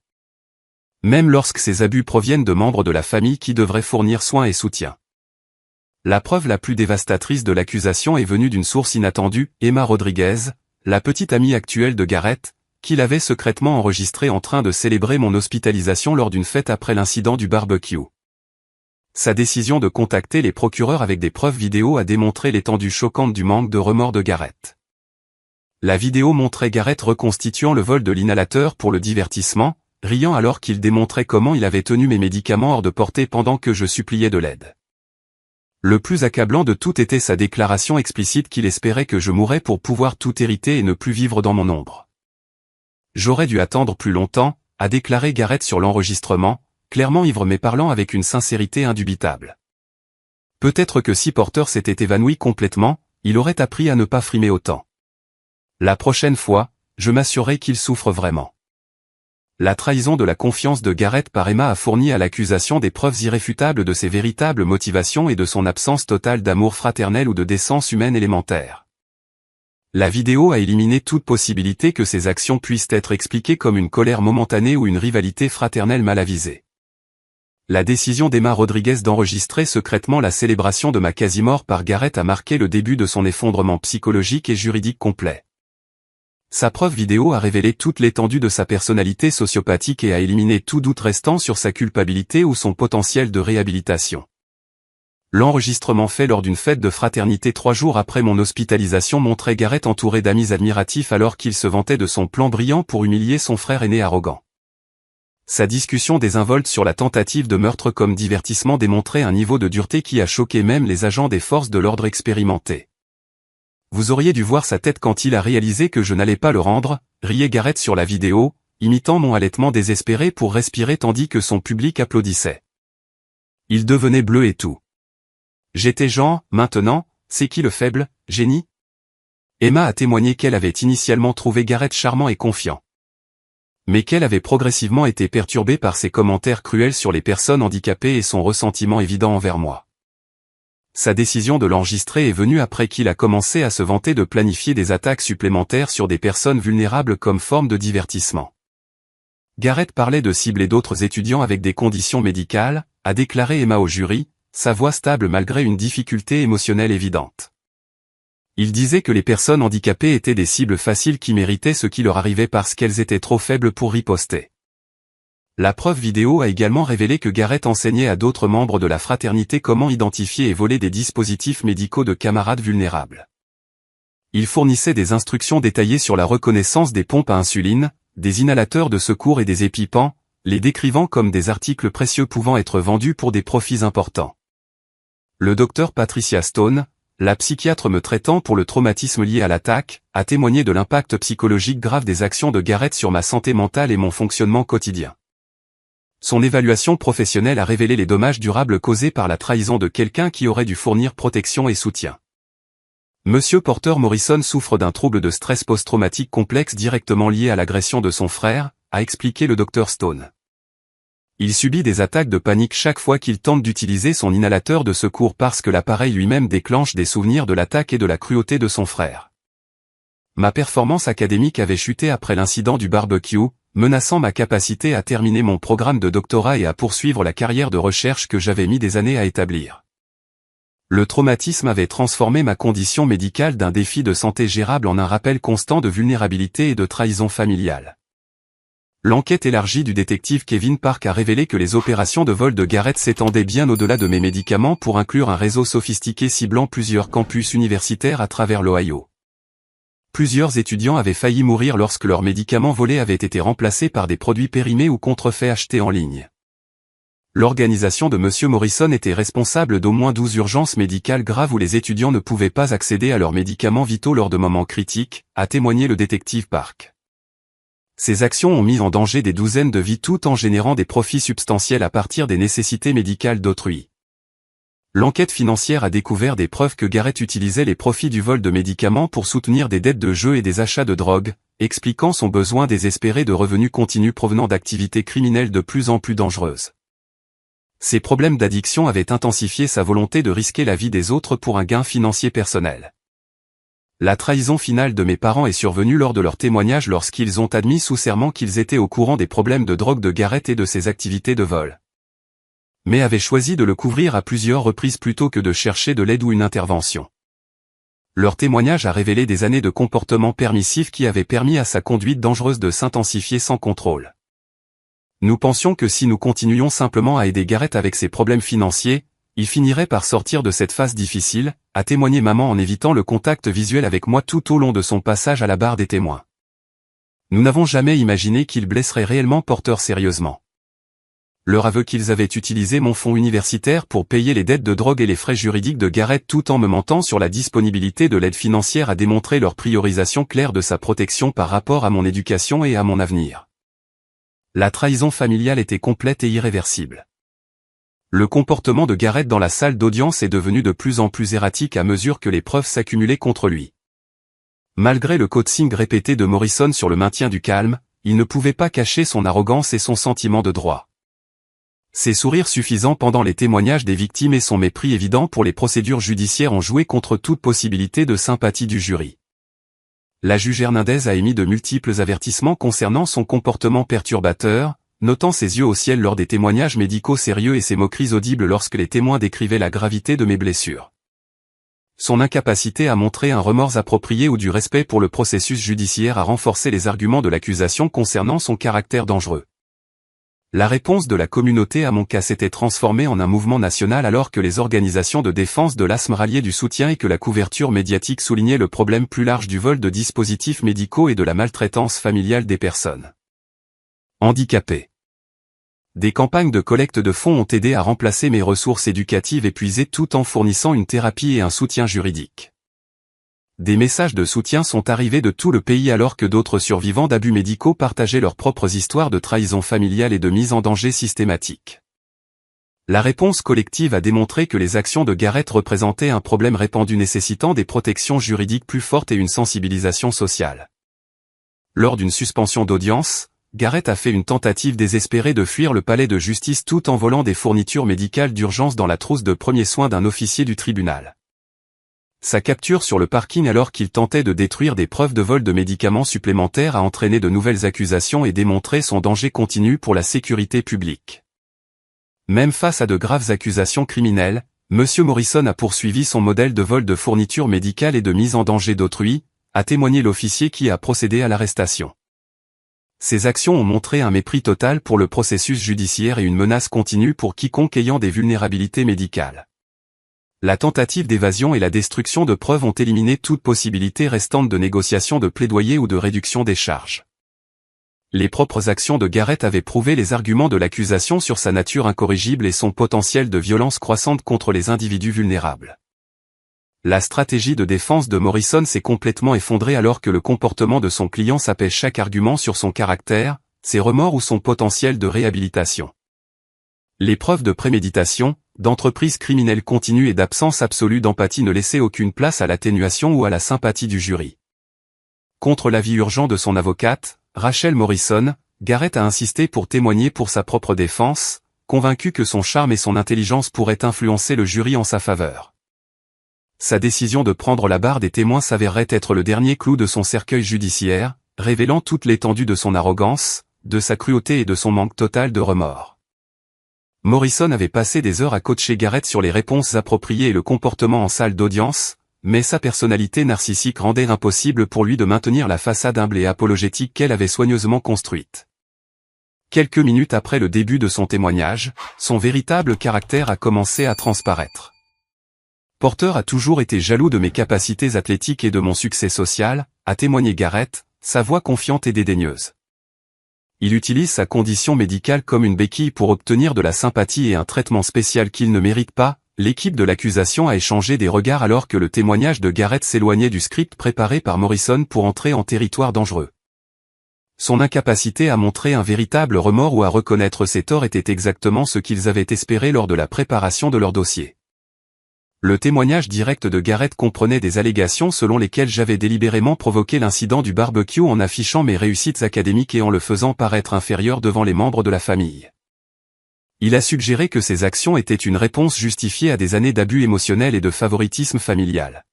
Même lorsque ces abus proviennent de membres de la famille qui devraient fournir soins et soutien. La preuve la plus dévastatrice de l'accusation est venue d'une source inattendue, Emma Rodriguez, la petite amie actuelle de Garrett, qui l'avait secrètement enregistré en train de célébrer mon hospitalisation lors d'une fête après l'incident du barbecue. Sa décision de contacter les procureurs avec des preuves vidéo a démontré l'étendue choquante du manque de remords de Garrett. La vidéo montrait Garrett reconstituant le vol de l'inhalateur pour le divertissement, riant alors qu'il démontrait comment il avait tenu mes médicaments hors de portée pendant que je suppliais de l'aide. Le plus accablant de tout était sa déclaration explicite qu'il espérait que je mourrais pour pouvoir tout hériter et ne plus vivre dans mon ombre. J'aurais dû attendre plus longtemps, a déclaré Garrett sur l'enregistrement, clairement ivre mais parlant avec une sincérité indubitable. Peut-être que si Porter s'était évanoui complètement, il aurait appris à ne pas frimer autant. La prochaine fois, je m'assurerai qu'il souffre vraiment. La trahison de la confiance de Garrett par Emma a fourni à l'accusation des preuves irréfutables de ses véritables motivations et de son absence totale d'amour fraternel ou de décence humaine élémentaire. La vidéo a éliminé toute possibilité que ces actions puissent être expliquées comme une colère momentanée ou une rivalité fraternelle mal avisée. La décision d'Emma Rodriguez d'enregistrer secrètement la célébration de ma quasi-mort par Garrett a marqué le début de son effondrement psychologique et juridique complet. Sa preuve vidéo a révélé toute l'étendue de sa personnalité sociopathique et a éliminé tout doute restant sur sa culpabilité ou son potentiel de réhabilitation. L'enregistrement fait lors d'une fête de fraternité 3 jours après mon hospitalisation montrait Garrett entouré d'amis admiratifs alors qu'il se vantait de son plan brillant pour humilier son frère aîné arrogant. Sa discussion désinvolte sur la tentative de meurtre comme divertissement démontrait un niveau de dureté qui a choqué même les agents des forces de l'ordre expérimentés. Vous auriez dû voir sa tête quand il a réalisé que je n'allais pas le rendre, riait Garrett sur la vidéo, imitant mon halètement désespéré pour respirer tandis que son public applaudissait. Il devenait bleu et tout. J'étais Jean, maintenant, c'est qui le faible, génie? Emma a témoigné qu'elle avait initialement trouvé Garrett charmant et confiant. Mais qu'elle avait progressivement été perturbée par ses commentaires cruels sur les personnes handicapées et son ressentiment évident envers moi. Sa décision de l'enregistrer est venue après qu'il a commencé à se vanter de planifier des attaques supplémentaires sur des personnes vulnérables comme forme de divertissement. Garrett parlait de cibler d'autres étudiants avec des conditions médicales, a déclaré Emma au jury, sa voix stable malgré une difficulté émotionnelle évidente. Il disait que les personnes handicapées étaient des cibles faciles qui méritaient ce qui leur arrivait parce qu'elles étaient trop faibles pour riposter. La preuve vidéo a également révélé que Garrett enseignait à d'autres membres de la fraternité comment identifier et voler des dispositifs médicaux de camarades vulnérables. Il fournissait des instructions détaillées sur la reconnaissance des pompes à insuline, des inhalateurs de secours et des épipens, les décrivant comme des articles précieux pouvant être vendus pour des profits importants. Le docteur Patricia Stone, la psychiatre me traitant pour le traumatisme lié à l'attaque, a témoigné de l'impact psychologique grave des actions de Garrett sur ma santé mentale et mon fonctionnement quotidien. Son évaluation professionnelle a révélé les dommages durables causés par la trahison de quelqu'un qui aurait dû fournir protection et soutien. Monsieur Porter Morrison souffre d'un trouble de stress post-traumatique complexe directement lié à l'agression de son frère, a expliqué le Dr Stone. Il subit des attaques de panique chaque fois qu'il tente d'utiliser son inhalateur de secours parce que l'appareil lui-même déclenche des souvenirs de l'attaque et de la cruauté de son frère. Ma performance académique avait chuté après l'incident du barbecue, menaçant ma capacité à terminer mon programme de doctorat et à poursuivre la carrière de recherche que j'avais mis des années à établir. Le traumatisme avait transformé ma condition médicale d'un défi de santé gérable en un rappel constant de vulnérabilité et de trahison familiale. L'enquête élargie du détective Kevin Park a révélé que les opérations de vol de Garrett s'étendaient bien au-delà de mes médicaments pour inclure un réseau sophistiqué ciblant plusieurs campus universitaires à travers l'Ohio. Plusieurs étudiants avaient failli mourir lorsque leurs médicaments volés avaient été remplacés par des produits périmés ou contrefaits achetés en ligne. L'organisation de M. Morrison était responsable d'au moins 12 urgences médicales graves où les étudiants ne pouvaient pas accéder à leurs médicaments vitaux lors de moments critiques, a témoigné le détective Park. Ces actions ont mis en danger des douzaines de vies tout en générant des profits substantiels à partir des nécessités médicales d'autrui. L'enquête financière a découvert des preuves que Garrett utilisait les profits du vol de médicaments pour soutenir des dettes de jeu et des achats de drogue, expliquant son besoin désespéré de revenus continus provenant d'activités criminelles de plus en plus dangereuses. Ces problèmes d'addiction avaient intensifié sa volonté de risquer la vie des autres pour un gain financier personnel. La trahison finale de mes parents est survenue lors de leur témoignage lorsqu'ils ont admis sous serment qu'ils étaient au courant des problèmes de drogue de Garrett et de ses activités de vol. Mais avaient choisi de le couvrir à plusieurs reprises plutôt que de chercher de l'aide ou une intervention. Leur témoignage a révélé des années de comportement permissif qui avaient permis à sa conduite dangereuse de s'intensifier sans contrôle. Nous pensions que si nous continuions simplement à aider Garrett avec ses problèmes financiers, il finirait par sortir de cette phase difficile, a témoigné maman en évitant le contact visuel avec moi tout au long de son passage à la barre des témoins. Nous n'avons jamais imaginé qu'il blesserait réellement Porter sérieusement. Leur aveu qu'ils avaient utilisé mon fonds universitaire pour payer les dettes de drogue et les frais juridiques de Garrett tout en me mentant sur la disponibilité de l'aide financière a démontré leur priorisation claire de sa protection par rapport à mon éducation et à mon avenir. La trahison familiale était complète et irréversible. Le comportement de Garrett dans la salle d'audience est devenu de plus en plus erratique à mesure que les preuves s'accumulaient contre lui. Malgré le coaching répété de Morrison sur le maintien du calme, il ne pouvait pas cacher son arrogance et son sentiment de droit. Ses sourires suffisants pendant les témoignages des victimes et son mépris évident pour les procédures judiciaires ont joué contre toute possibilité de sympathie du jury. La juge Hernandez a émis de multiples avertissements concernant son comportement perturbateur, notant ses yeux au ciel lors des témoignages médicaux sérieux et ses moqueries audibles lorsque les témoins décrivaient la gravité de mes blessures. Son incapacité à montrer un remords approprié ou du respect pour le processus judiciaire a renforcé les arguments de l'accusation concernant son caractère dangereux. La réponse de la communauté à mon cas s'était transformée en un mouvement national alors que les organisations de défense de l'asthme ralliaient du soutien et que la couverture médiatique soulignait le problème plus large du vol de dispositifs médicaux et de la maltraitance familiale des personnes handicapées. Des campagnes de collecte de fonds ont aidé à remplacer mes ressources éducatives épuisées tout en fournissant une thérapie et un soutien juridique. Des messages de soutien sont arrivés de tout le pays alors que d'autres survivants d'abus médicaux partageaient leurs propres histoires de trahison familiale et de mise en danger systématique. La réponse collective a démontré que les actions de Garrett représentaient un problème répandu nécessitant des protections juridiques plus fortes et une sensibilisation sociale. Lors d'une suspension d'audience, Garrett a fait une tentative désespérée de fuir le palais de justice tout en volant des fournitures médicales d'urgence dans la trousse de premiers soins d'un officier du tribunal. Sa capture sur le parking alors qu'il tentait de détruire des preuves de vol de médicaments supplémentaires a entraîné de nouvelles accusations et démontré son danger continu pour la sécurité publique. Même face à de graves accusations criminelles, M. Morrison a poursuivi son modèle de vol de fournitures médicales et de mise en danger d'autrui, a témoigné l'officier qui a procédé à l'arrestation. Ces actions ont montré un mépris total pour le processus judiciaire et une menace continue pour quiconque ayant des vulnérabilités médicales. La tentative d'évasion et la destruction de preuves ont éliminé toute possibilité restante de négociation de plaidoyer ou de réduction des charges. Les propres actions de Garrett avaient prouvé les arguments de l'accusation sur sa nature incorrigible et son potentiel de violence croissante contre les individus vulnérables. La stratégie de défense de Morrison s'est complètement effondrée alors que le comportement de son client s'appelle chaque argument sur son caractère, ses remords ou son potentiel de réhabilitation. Les preuves de préméditation, d'entreprise criminelle continue et d'absence absolue d'empathie ne laissaient aucune place à l'atténuation ou à la sympathie du jury. Contre l'avis urgent de son avocate, Rachel Morrison, Garrett a insisté pour témoigner pour sa propre défense, convaincu que son charme et son intelligence pourraient influencer le jury en sa faveur. Sa décision de prendre la barre des témoins s'avérerait être le dernier clou de son cercueil judiciaire, révélant toute l'étendue de son arrogance, de sa cruauté et de son manque total de remords. Morrison avait passé des heures à coacher Garrett sur les réponses appropriées et le comportement en salle d'audience, mais sa personnalité narcissique rendait impossible pour lui de maintenir la façade humble et apologétique qu'elle avait soigneusement construite. Quelques minutes après le début de son témoignage, son véritable caractère a commencé à transparaître. Porter a toujours été jaloux de mes capacités athlétiques et de mon succès social, a témoigné Garrett, sa voix confiante et dédaigneuse. Il utilise sa condition médicale comme une béquille pour obtenir de la sympathie et un traitement spécial qu'il ne mérite pas. L'équipe de l'accusation a échangé des regards alors que le témoignage de Garrett s'éloignait du script préparé par Morrison pour entrer en territoire dangereux. Son incapacité à montrer un véritable remords ou à reconnaître ses torts était exactement ce qu'ils avaient espéré lors de la préparation de leur dossier. Le témoignage direct de Garrett comprenait des allégations selon lesquelles j'avais délibérément provoqué l'incident du barbecue en affichant mes réussites académiques et en le faisant paraître inférieur devant les membres de la famille. Il a suggéré que ces actions étaient une réponse justifiée à des années d'abus émotionnels et de favoritisme familial.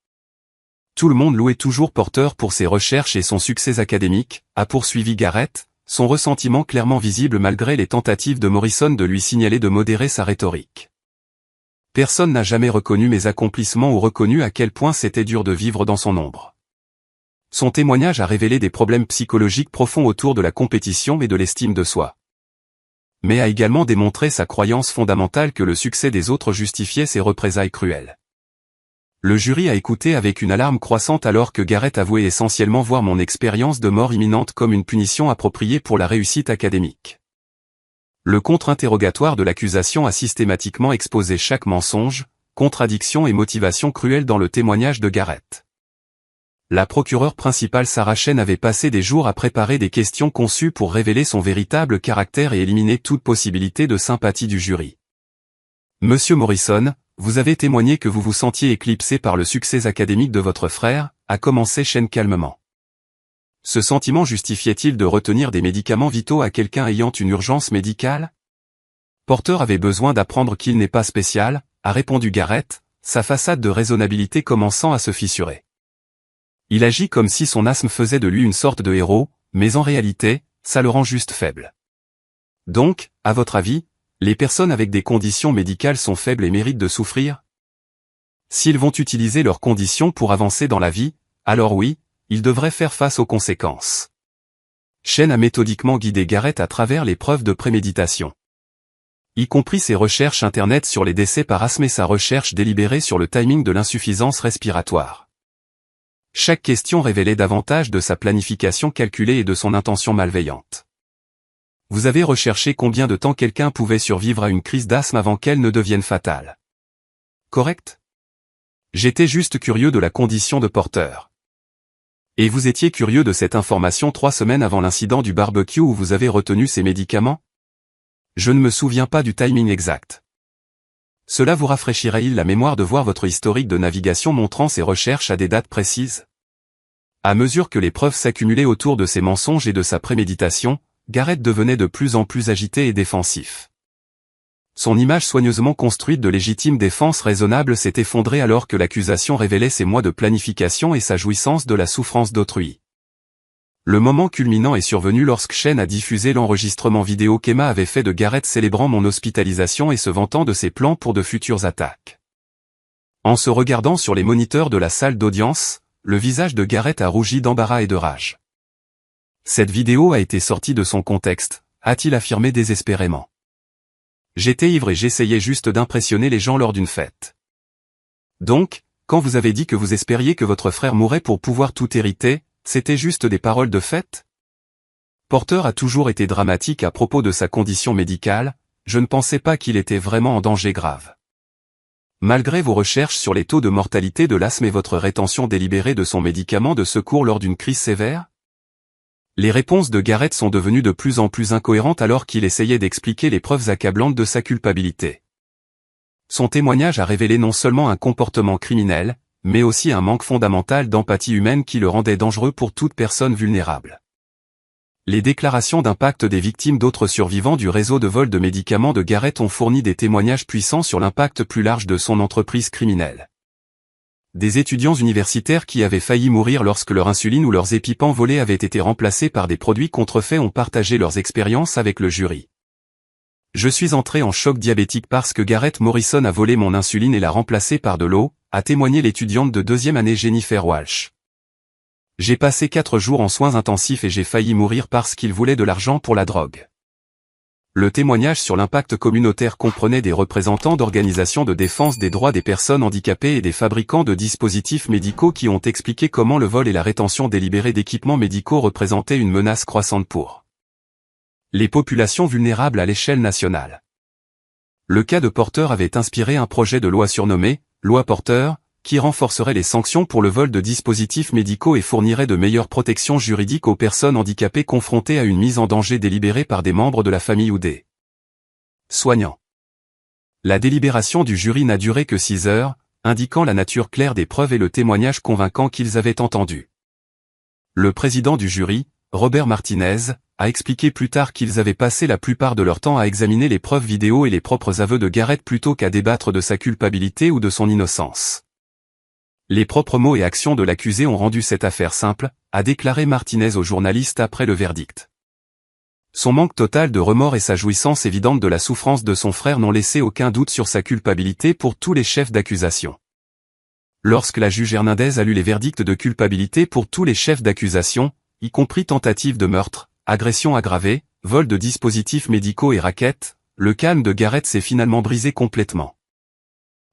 Tout le monde louait toujours Porter pour ses recherches et son succès académique, a poursuivi Garrett, son ressentiment clairement visible malgré les tentatives de Morrison de lui signaler de modérer sa rhétorique. Personne n'a jamais reconnu mes accomplissements ou reconnu à quel point c'était dur de vivre dans son ombre. Son témoignage a révélé des problèmes psychologiques profonds autour de la compétition et de l'estime de soi. Mais a également démontré sa croyance fondamentale que le succès des autres justifiait ses représailles cruelles. Le jury a écouté avec une alarme croissante alors que Garrett avouait essentiellement voir mon expérience de mort imminente comme une punition appropriée pour la réussite académique. Le contre-interrogatoire de l'accusation a systématiquement exposé chaque mensonge, contradiction et motivation cruelle dans le témoignage de Garrett. La procureure principale Sarah Chen avait passé des jours à préparer des questions conçues pour révéler son véritable caractère et éliminer toute possibilité de sympathie du jury. Monsieur Morrison, vous avez témoigné que vous vous sentiez éclipsé par le succès académique de votre frère, a commencé Chen calmement. Ce sentiment justifiait-il de retenir des médicaments vitaux à quelqu'un ayant une urgence médicale? Porter avait besoin d'apprendre qu'il n'est pas spécial, a répondu Garrett, sa façade de raisonnabilité commençant à se fissurer. Il agit comme si son asthme faisait de lui une sorte de héros, mais en réalité, ça le rend juste faible. Donc, à votre avis, les personnes avec des conditions médicales sont faibles et méritent de souffrir? S'ils vont utiliser leurs conditions pour avancer dans la vie, alors oui, ils devraient faire face aux conséquences. Chen a méthodiquement guidé Garrett à travers les preuves de préméditation. Y compris ses recherches internet sur les décès par asthme et sa recherche délibérée sur le timing de l'insuffisance respiratoire. Chaque question révélait davantage de sa planification calculée et de son intention malveillante. Vous avez recherché combien de temps quelqu'un pouvait survivre à une crise d'asthme avant qu'elle ne devienne fatale. Correct? J'étais juste curieux de la condition de Porter. Et vous étiez curieux de cette information 3 semaines avant l'incident du barbecue où vous avez retenu ces médicaments? Je ne me souviens pas du timing exact. Cela vous rafraîchirait-il la mémoire de voir votre historique de navigation montrant ces recherches à des dates précises? À mesure que les preuves s'accumulaient autour de ses mensonges et de sa préméditation, Garrett devenait de plus en plus agité et défensif. Son image soigneusement construite de légitime défense raisonnable s'est effondrée alors que l'accusation révélait ses mois de planification et sa jouissance de la souffrance d'autrui. Le moment culminant est survenu lorsque Chen a diffusé l'enregistrement vidéo qu'Emma avait fait de Garrett célébrant mon hospitalisation et se vantant de ses plans pour de futures attaques. En se regardant sur les moniteurs de la salle d'audience, le visage de Garrett a rougi d'embarras et de rage. Cette vidéo a été sortie de son contexte, a-t-il affirmé désespérément. J'étais ivre et j'essayais juste d'impressionner les gens lors d'une fête. Donc, quand vous avez dit que vous espériez que votre frère mourrait pour pouvoir tout hériter, c'était juste des paroles de fête? Porter a toujours été dramatique à propos de sa condition médicale, je ne pensais pas qu'il était vraiment en danger grave. Malgré vos recherches sur les taux de mortalité de l'asthme et votre rétention délibérée de son médicament de secours lors d'une crise sévère? Les réponses de Garrett sont devenues de plus en plus incohérentes alors qu'il essayait d'expliquer les preuves accablantes de sa culpabilité. Son témoignage a révélé non seulement un comportement criminel, mais aussi un manque fondamental d'empathie humaine qui le rendait dangereux pour toute personne vulnérable. Les déclarations d'impact des victimes d'autres survivants du réseau de vol de médicaments de Garrett ont fourni des témoignages puissants sur l'impact plus large de son entreprise criminelle. Des étudiants universitaires qui avaient failli mourir lorsque leur insuline ou leurs épipens volés avaient été remplacés par des produits contrefaits ont partagé leurs expériences avec le jury. Je suis entré en choc diabétique parce que Gareth Morrison a volé mon insuline et l'a remplacée par de l'eau, a témoigné l'étudiante de 2e année Jennifer Walsh. J'ai passé 4 jours en soins intensifs et j'ai failli mourir parce qu'il voulait de l'argent pour la drogue. Le témoignage sur l'impact communautaire comprenait des représentants d'organisations de défense des droits des personnes handicapées et des fabricants de dispositifs médicaux qui ont expliqué comment le vol et la rétention délibérée d'équipements médicaux représentaient une menace croissante pour les populations vulnérables à l'échelle nationale. Le cas de Porter avait inspiré un projet de loi surnommé « Loi Porter », qui renforcerait les sanctions pour le vol de dispositifs médicaux et fournirait de meilleures protections juridiques aux personnes handicapées confrontées à une mise en danger délibérée par des membres de la famille ou des soignants. La délibération du jury n'a duré que 6 heures, indiquant la nature claire des preuves et le témoignage convaincant qu'ils avaient entendu. Le président du jury, Robert Martinez, a expliqué plus tard qu'ils avaient passé la plupart de leur temps à examiner les preuves vidéo et les propres aveux de Gareth plutôt qu'à débattre de sa culpabilité ou de son innocence. Les propres mots et actions de l'accusé ont rendu cette affaire simple, a déclaré Martinez aux journalistes après le verdict. Son manque total de remords et sa jouissance évidente de la souffrance de son frère n'ont laissé aucun doute sur sa culpabilité pour tous les chefs d'accusation. Lorsque la juge Hernandez a lu les verdicts de culpabilité pour tous les chefs d'accusation, y compris tentative de meurtre, agression aggravée, vol de dispositifs médicaux et racket, le calme de Gareth s'est finalement brisé complètement.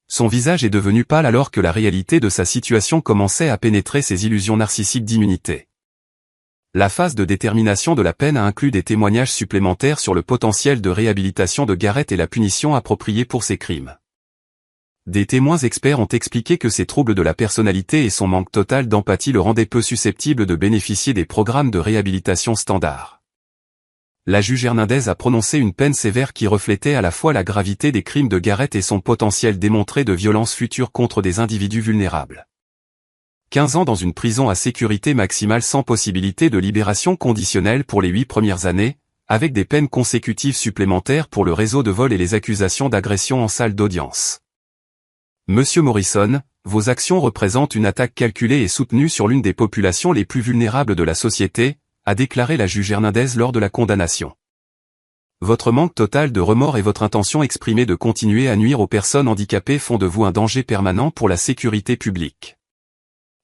Son visage est devenu pâle alors que la réalité de sa situation commençait à pénétrer ses illusions narcissiques d'immunité. La phase de détermination de la peine a inclus des témoignages supplémentaires sur le potentiel de réhabilitation de Gareth et la punition appropriée pour ses crimes. Des témoins experts ont expliqué que ses troubles de la personnalité et son manque total d'empathie le rendaient peu susceptible de bénéficier des programmes de réhabilitation standards. La juge Hernandez a prononcé une peine sévère qui reflétait à la fois la gravité des crimes de Gareth et son potentiel démontré de violences futures contre des individus vulnérables. 15 ans dans une prison à sécurité maximale sans possibilité de libération conditionnelle pour les 8 premières années, avec des peines consécutives supplémentaires pour le réseau de vol et les accusations d'agression en salle d'audience. Monsieur Morrison, vos actions représentent une attaque calculée et soutenue sur l'une des populations les plus vulnérables de la société, a déclaré la juge Hernandez lors de la condamnation. Votre manque total de remords et votre intention exprimée de continuer à nuire aux personnes handicapées font de vous un danger permanent pour la sécurité publique.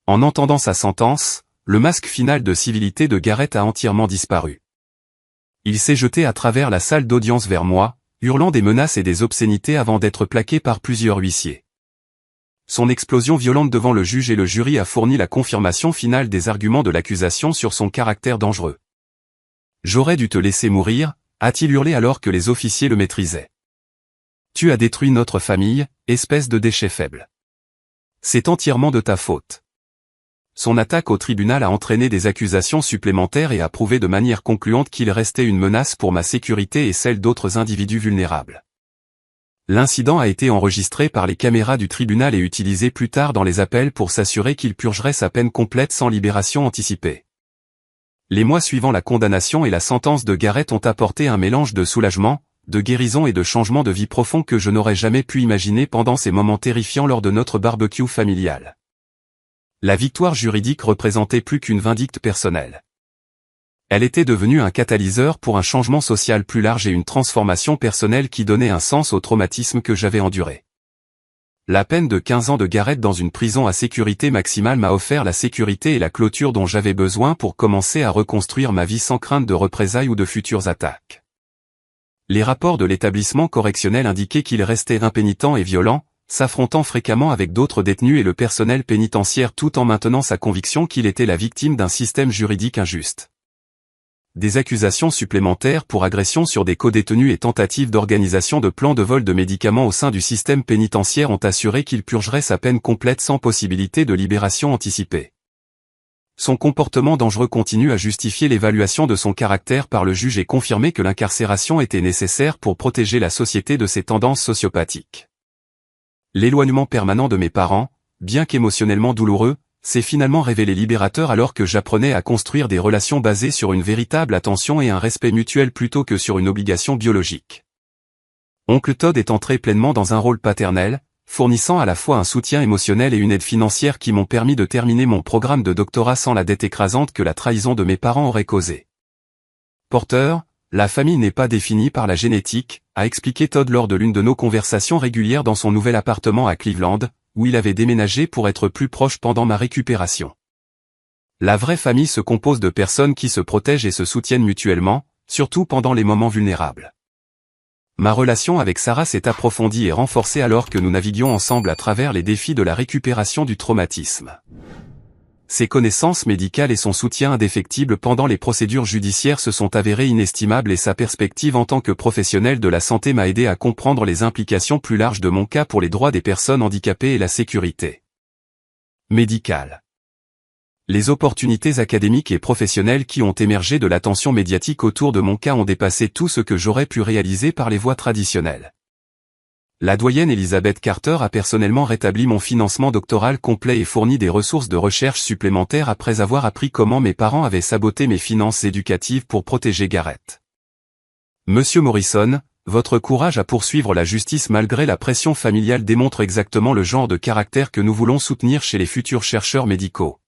En entendant sa sentence, le masque final de civilité de Gareth a entièrement disparu. Il s'est jeté à travers la salle d'audience vers moi, hurlant des menaces et des obscénités avant d'être plaqué par plusieurs huissiers. Son explosion violente devant le juge et le jury a fourni la confirmation finale des arguments de l'accusation sur son caractère dangereux. J'aurais dû te laisser mourir, a-t-il hurlé alors que les officiers le maîtrisaient. Tu as détruit notre famille, espèce de déchet faible. C'est entièrement de ta faute. Son attaque au tribunal a entraîné des accusations supplémentaires et a prouvé de manière concluante qu'il restait une menace pour ma sécurité et celle d'autres individus vulnérables. L'incident a été enregistré par les caméras du tribunal et utilisé plus tard dans les appels pour s'assurer qu'il purgerait sa peine complète sans libération anticipée. Les mois suivant la condamnation et la sentence de Gareth ont apporté un mélange de soulagement, de guérison et de changement de vie profond que je n'aurais jamais pu imaginer pendant ces moments terrifiants lors de notre barbecue familial. La victoire juridique représentait plus qu'une vindicte personnelle. Elle était devenue un catalyseur pour un changement social plus large et une transformation personnelle qui donnait un sens au traumatisme que j'avais enduré. La peine de 15 ans de Gareth dans une prison à sécurité maximale m'a offert la sécurité et la clôture dont j'avais besoin pour commencer à reconstruire ma vie sans crainte de représailles ou de futures attaques. Les rapports de l'établissement correctionnel indiquaient qu'il restait impénitent et violent, s'affrontant fréquemment avec d'autres détenus et le personnel pénitentiaire tout en maintenant sa conviction qu'il était la victime d'un système juridique injuste. Des accusations supplémentaires pour agression sur des codétenus et tentatives d'organisation de plans de vol de médicaments au sein du système pénitentiaire ont assuré qu'il purgerait sa peine complète sans possibilité de libération anticipée. Son comportement dangereux continue à justifier l'évaluation de son caractère par le juge et confirmer que l'incarcération était nécessaire pour protéger la société de ses tendances sociopathiques. L'éloignement permanent de mes parents, bien qu'émotionnellement douloureux, s'est finalement révélé libérateur alors que j'apprenais à construire des relations basées sur une véritable attention et un respect mutuel plutôt que sur une obligation biologique. Oncle Todd est entré pleinement dans un rôle paternel, fournissant à la fois un soutien émotionnel et une aide financière qui m'ont permis de terminer mon programme de doctorat sans la dette écrasante que la trahison de mes parents aurait causée. Porter, La famille n'est pas définie par la génétique, a expliqué Todd lors de l'une de nos conversations régulières dans son nouvel appartement à Cleveland, où il avait déménagé pour être plus proche pendant ma récupération. La vraie famille se compose de personnes qui se protègent et se soutiennent mutuellement, surtout pendant les moments vulnérables. Ma relation avec Sarah s'est approfondie et renforcée alors que nous naviguions ensemble à travers les défis de la récupération du traumatisme. Ses connaissances médicales et son soutien indéfectible pendant les procédures judiciaires se sont avérés inestimables et sa perspective en tant que professionnel de la santé m'a aidé à comprendre les implications plus larges de mon cas pour les droits des personnes handicapées et la sécurité médicale. Les opportunités académiques et professionnelles qui ont émergé de l'attention médiatique autour de mon cas ont dépassé tout ce que j'aurais pu réaliser par les voies traditionnelles. La doyenne Elizabeth Carter a personnellement rétabli mon financement doctoral complet et fourni des ressources de recherche supplémentaires après avoir appris comment mes parents avaient saboté mes finances éducatives pour protéger Garrett. Monsieur Morrison, votre courage à poursuivre la justice malgré la pression familiale démontre exactement le genre de caractère que nous voulons soutenir chez les futurs chercheurs médicaux,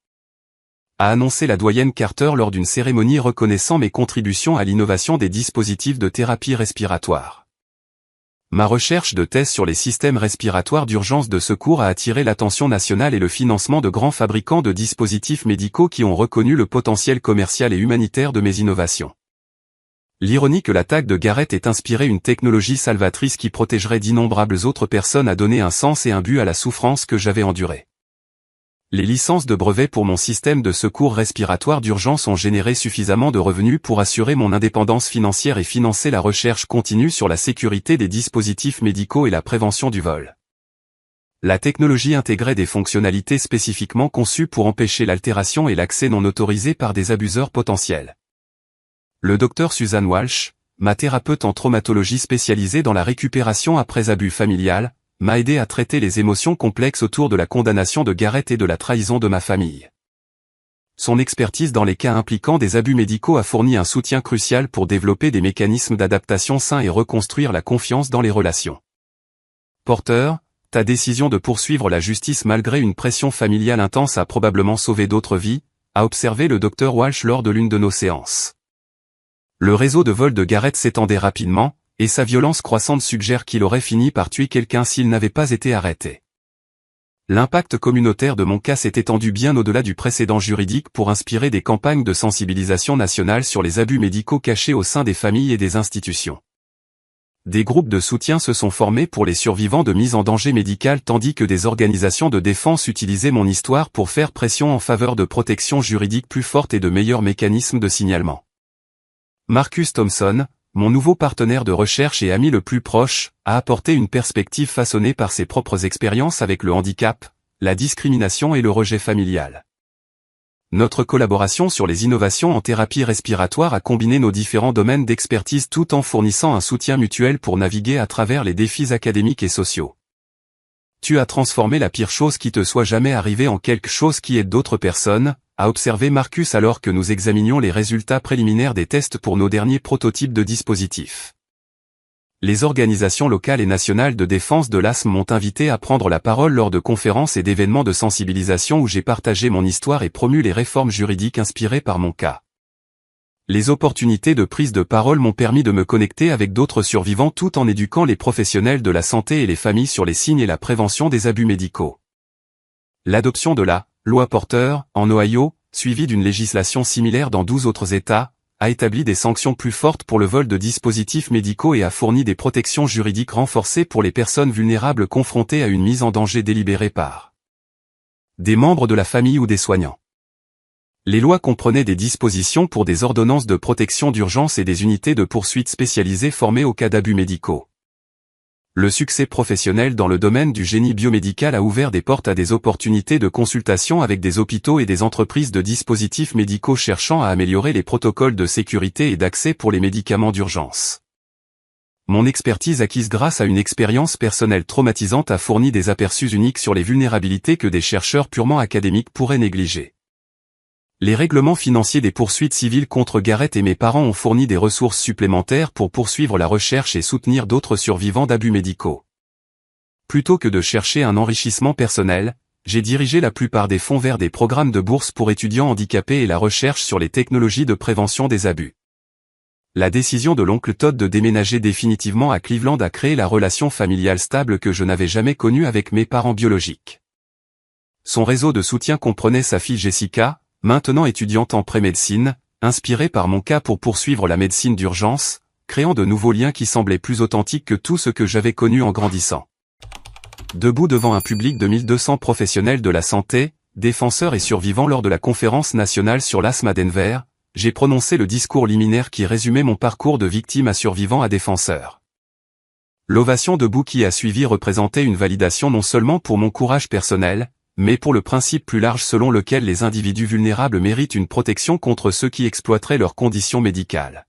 a annoncé la doyenne Carter lors d'une cérémonie reconnaissant mes contributions à l'innovation des dispositifs de thérapie respiratoire. Ma recherche de thèse sur les systèmes respiratoires d'urgence de secours a attiré l'attention nationale et le financement de grands fabricants de dispositifs médicaux qui ont reconnu le potentiel commercial et humanitaire de mes innovations. L'ironie que l'attaque de Garrett ait inspiré une technologie salvatrice qui protégerait d'innombrables autres personnes a donné un sens et un but à la souffrance que j'avais endurée. Les licences de brevets pour mon système de secours respiratoire d'urgence ont généré suffisamment de revenus pour assurer mon indépendance financière et financer la recherche continue sur la sécurité des dispositifs médicaux et la prévention du vol. La technologie intégrait des fonctionnalités spécifiquement conçues pour empêcher l'altération et l'accès non autorisé par des abuseurs potentiels. Le Dr Susan Walsh, ma thérapeute en traumatologie spécialisée dans la récupération après abus familial, m'a aidé à traiter les émotions complexes autour de la condamnation de Garrett et de la trahison de ma famille. Son expertise dans les cas impliquant des abus médicaux a fourni un soutien crucial pour développer des mécanismes d'adaptation sains et reconstruire la confiance dans les relations. Porter, ta décision de poursuivre la justice malgré une pression familiale intense a probablement sauvé d'autres vies, a observé le Dr Walsh lors de l'une de nos séances. Le réseau de vol de Garrett s'étendait rapidement, et sa violence croissante suggère qu'il aurait fini par tuer quelqu'un s'il n'avait pas été arrêté. L'impact communautaire de mon cas s'est étendu bien au-delà du précédent juridique pour inspirer des campagnes de sensibilisation nationale sur les abus médicaux cachés au sein des familles et des institutions. Des groupes de soutien se sont formés pour les survivants de mise en danger médicale tandis que des organisations de défense utilisaient mon histoire pour faire pression en faveur de protections juridiques plus fortes et de meilleurs mécanismes de signalement. Marcus Thompson, mon nouveau partenaire de recherche et ami le plus proche, a apporté une perspective façonnée par ses propres expériences avec le handicap, la discrimination et le rejet familial. Notre collaboration sur les innovations en thérapie respiratoire a combiné nos différents domaines d'expertise tout en fournissant un soutien mutuel pour naviguer à travers les défis académiques et sociaux. Tu as transformé la pire chose qui te soit jamais arrivée en quelque chose qui aide d'autres personnes, a observé Marcus alors que nous examinions les résultats préliminaires des tests pour nos derniers prototypes de dispositifs. Les organisations locales et nationales de défense de l'asthme m'ont invité à prendre la parole lors de conférences et d'événements de sensibilisation où j'ai partagé mon histoire et promu les réformes juridiques inspirées par mon cas. Les opportunités de prise de parole m'ont permis de me connecter avec d'autres survivants tout en éduquant les professionnels de la santé et les familles sur les signes et la prévention des abus médicaux. L'adoption de la loi Porter, en Ohio, suivie d'une législation similaire dans 12 autres États, a établi des sanctions plus fortes pour le vol de dispositifs médicaux et a fourni des protections juridiques renforcées pour les personnes vulnérables confrontées à une mise en danger délibérée par des membres de la famille ou des soignants. Les lois comprenaient des dispositions pour des ordonnances de protection d'urgence et des unités de poursuite spécialisées formées aux cas d'abus médicaux. Le succès professionnel dans le domaine du génie biomédical a ouvert des portes à des opportunités de consultation avec des hôpitaux et des entreprises de dispositifs médicaux cherchant à améliorer les protocoles de sécurité et d'accès pour les médicaments d'urgence. Mon expertise acquise grâce à une expérience personnelle traumatisante a fourni des aperçus uniques sur les vulnérabilités que des chercheurs purement académiques pourraient négliger. Les règlements financiers des poursuites civiles contre Garrett et mes parents ont fourni des ressources supplémentaires pour poursuivre la recherche et soutenir d'autres survivants d'abus médicaux. Plutôt que de chercher un enrichissement personnel, j'ai dirigé la plupart des fonds vers des programmes de bourse pour étudiants handicapés et la recherche sur les technologies de prévention des abus. la décision de l'oncle Todd de déménager définitivement à Cleveland a créé la relation familiale stable que je n'avais jamais connue avec mes parents biologiques. Son réseau de soutien comprenait sa fille Jessica, maintenant étudiante en pré-médecine, inspirée par mon cas pour poursuivre la médecine d'urgence, créant de nouveaux liens qui semblaient plus authentiques que tout ce que j'avais connu en grandissant. Debout devant un public de 1200 professionnels de la santé, défenseurs et survivants lors de la conférence nationale sur l'asthme à Denver, j'ai prononcé le discours liminaire qui résumait mon parcours de victime à survivant à défenseur. L'ovation debout qui a suivi représentait une validation non seulement pour mon courage personnel, mais pour le principe plus large selon lequel les individus vulnérables méritent une protection contre ceux qui exploiteraient leurs conditions médicales.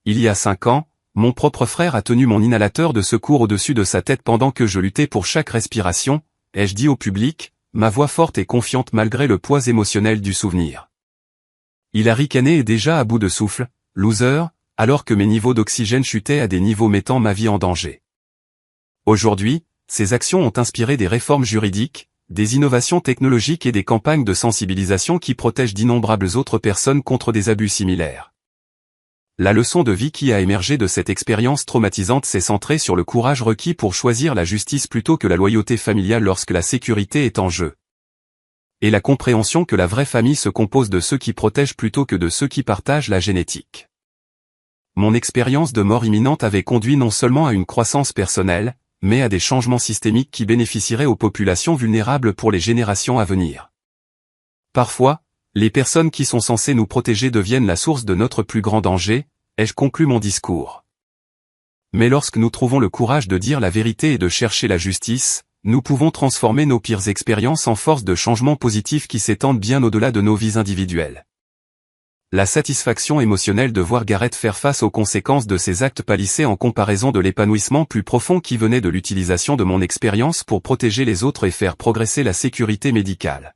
Il y a 5 ans, mon propre frère a tenu mon inhalateur de secours au-dessus de sa tête pendant que je luttais pour chaque respiration, ai-je dit au public, ma voix forte et confiante malgré le poids émotionnel du souvenir. Il a ricané et déjà à bout de souffle, « loser », alors que mes niveaux d'oxygène chutaient à des niveaux mettant ma vie en danger. Aujourd'hui, ces actions ont inspiré des réformes juridiques, des innovations technologiques et des campagnes de sensibilisation qui protègent d'innombrables autres personnes contre des abus similaires. La leçon de vie qui a émergé de cette expérience traumatisante s'est centrée sur le courage requis pour choisir la justice plutôt que la loyauté familiale lorsque la sécurité est en jeu. Et la compréhension que la vraie famille se compose de ceux qui protègent plutôt que de ceux qui partagent la génétique. Mon expérience de mort imminente avait conduit non seulement à une croissance personnelle, mais à des changements systémiques qui bénéficieraient aux populations vulnérables pour les générations à venir. Parfois, les personnes qui sont censées nous protéger deviennent la source de notre plus grand danger, ai-je conclu mon discours. Mais lorsque nous trouvons le courage de dire la vérité et de chercher la justice, nous pouvons transformer nos pires expériences en force de changement positif qui s'étendent bien au-delà de nos vies individuelles. La satisfaction émotionnelle de voir Garrett faire face aux conséquences de ses actes pâlissait en comparaison de l'épanouissement plus profond qui venait de l'utilisation de mon expérience pour protéger les autres et faire progresser la sécurité médicale.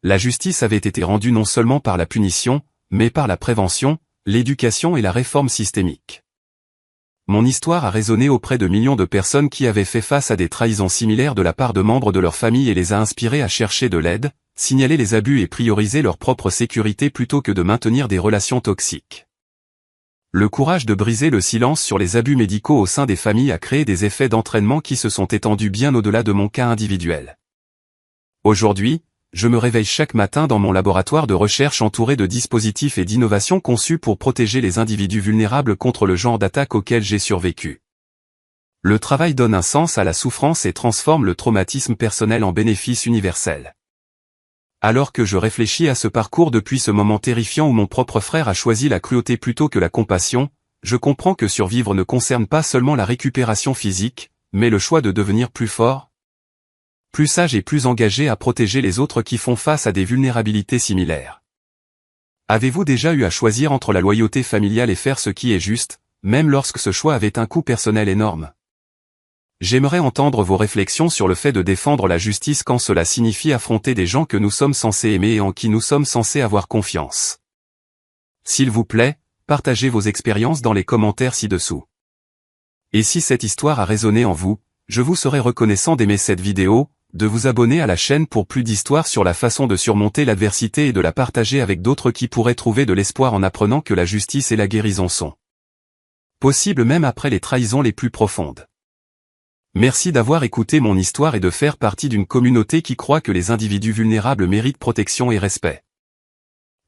La justice avait été rendue non seulement par la punition, mais par la prévention, l'éducation et la réforme systémique. Mon histoire a résonné auprès de millions de personnes qui avaient fait face à des trahisons similaires de la part de membres de leur famille et les a inspirés à chercher de l'aide, signaler les abus et prioriser leur propre sécurité plutôt que de maintenir des relations toxiques. Le courage de briser le silence sur les abus médicaux au sein des familles a créé des effets d'entraînement qui se sont étendus bien au-delà de mon cas individuel. Aujourd'hui, je me réveille chaque matin dans mon laboratoire de recherche entouré de dispositifs et d'innovations conçus pour protéger les individus vulnérables contre le genre d'attaque auquel j'ai survécu. Le travail donne un sens à la souffrance et transforme le traumatisme personnel en bénéfice universel. Alors que je réfléchis à ce parcours depuis ce moment terrifiant où mon propre frère a choisi la cruauté plutôt que la compassion, je comprends que survivre ne concerne pas seulement la récupération physique, mais le choix de devenir plus fort, plus sage et plus engagé à protéger les autres qui font face à des vulnérabilités similaires. Avez-vous déjà eu à choisir entre la loyauté familiale et faire ce qui est juste, même lorsque ce choix avait un coût personnel énorme? J'aimerais entendre vos réflexions sur le fait de défendre la justice quand cela signifie affronter des gens que nous sommes censés aimer et en qui nous sommes censés avoir confiance. S'il vous plaît, partagez vos expériences dans les commentaires ci-dessous. Et si cette histoire a résonné en vous, je vous serais reconnaissant d'aimer cette vidéo, de vous abonner à la chaîne pour plus d'histoires sur la façon de surmonter l'adversité et de la partager avec d'autres qui pourraient trouver de l'espoir en apprenant que la justice et la guérison sont possibles même après les trahisons les plus profondes. Merci d'avoir écouté mon histoire et de faire partie d'une communauté qui croit que les individus vulnérables méritent protection et respect.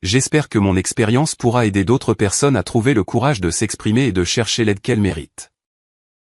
J'espère que mon expérience pourra aider d'autres personnes à trouver le courage de s'exprimer et de chercher l'aide qu'elles méritent.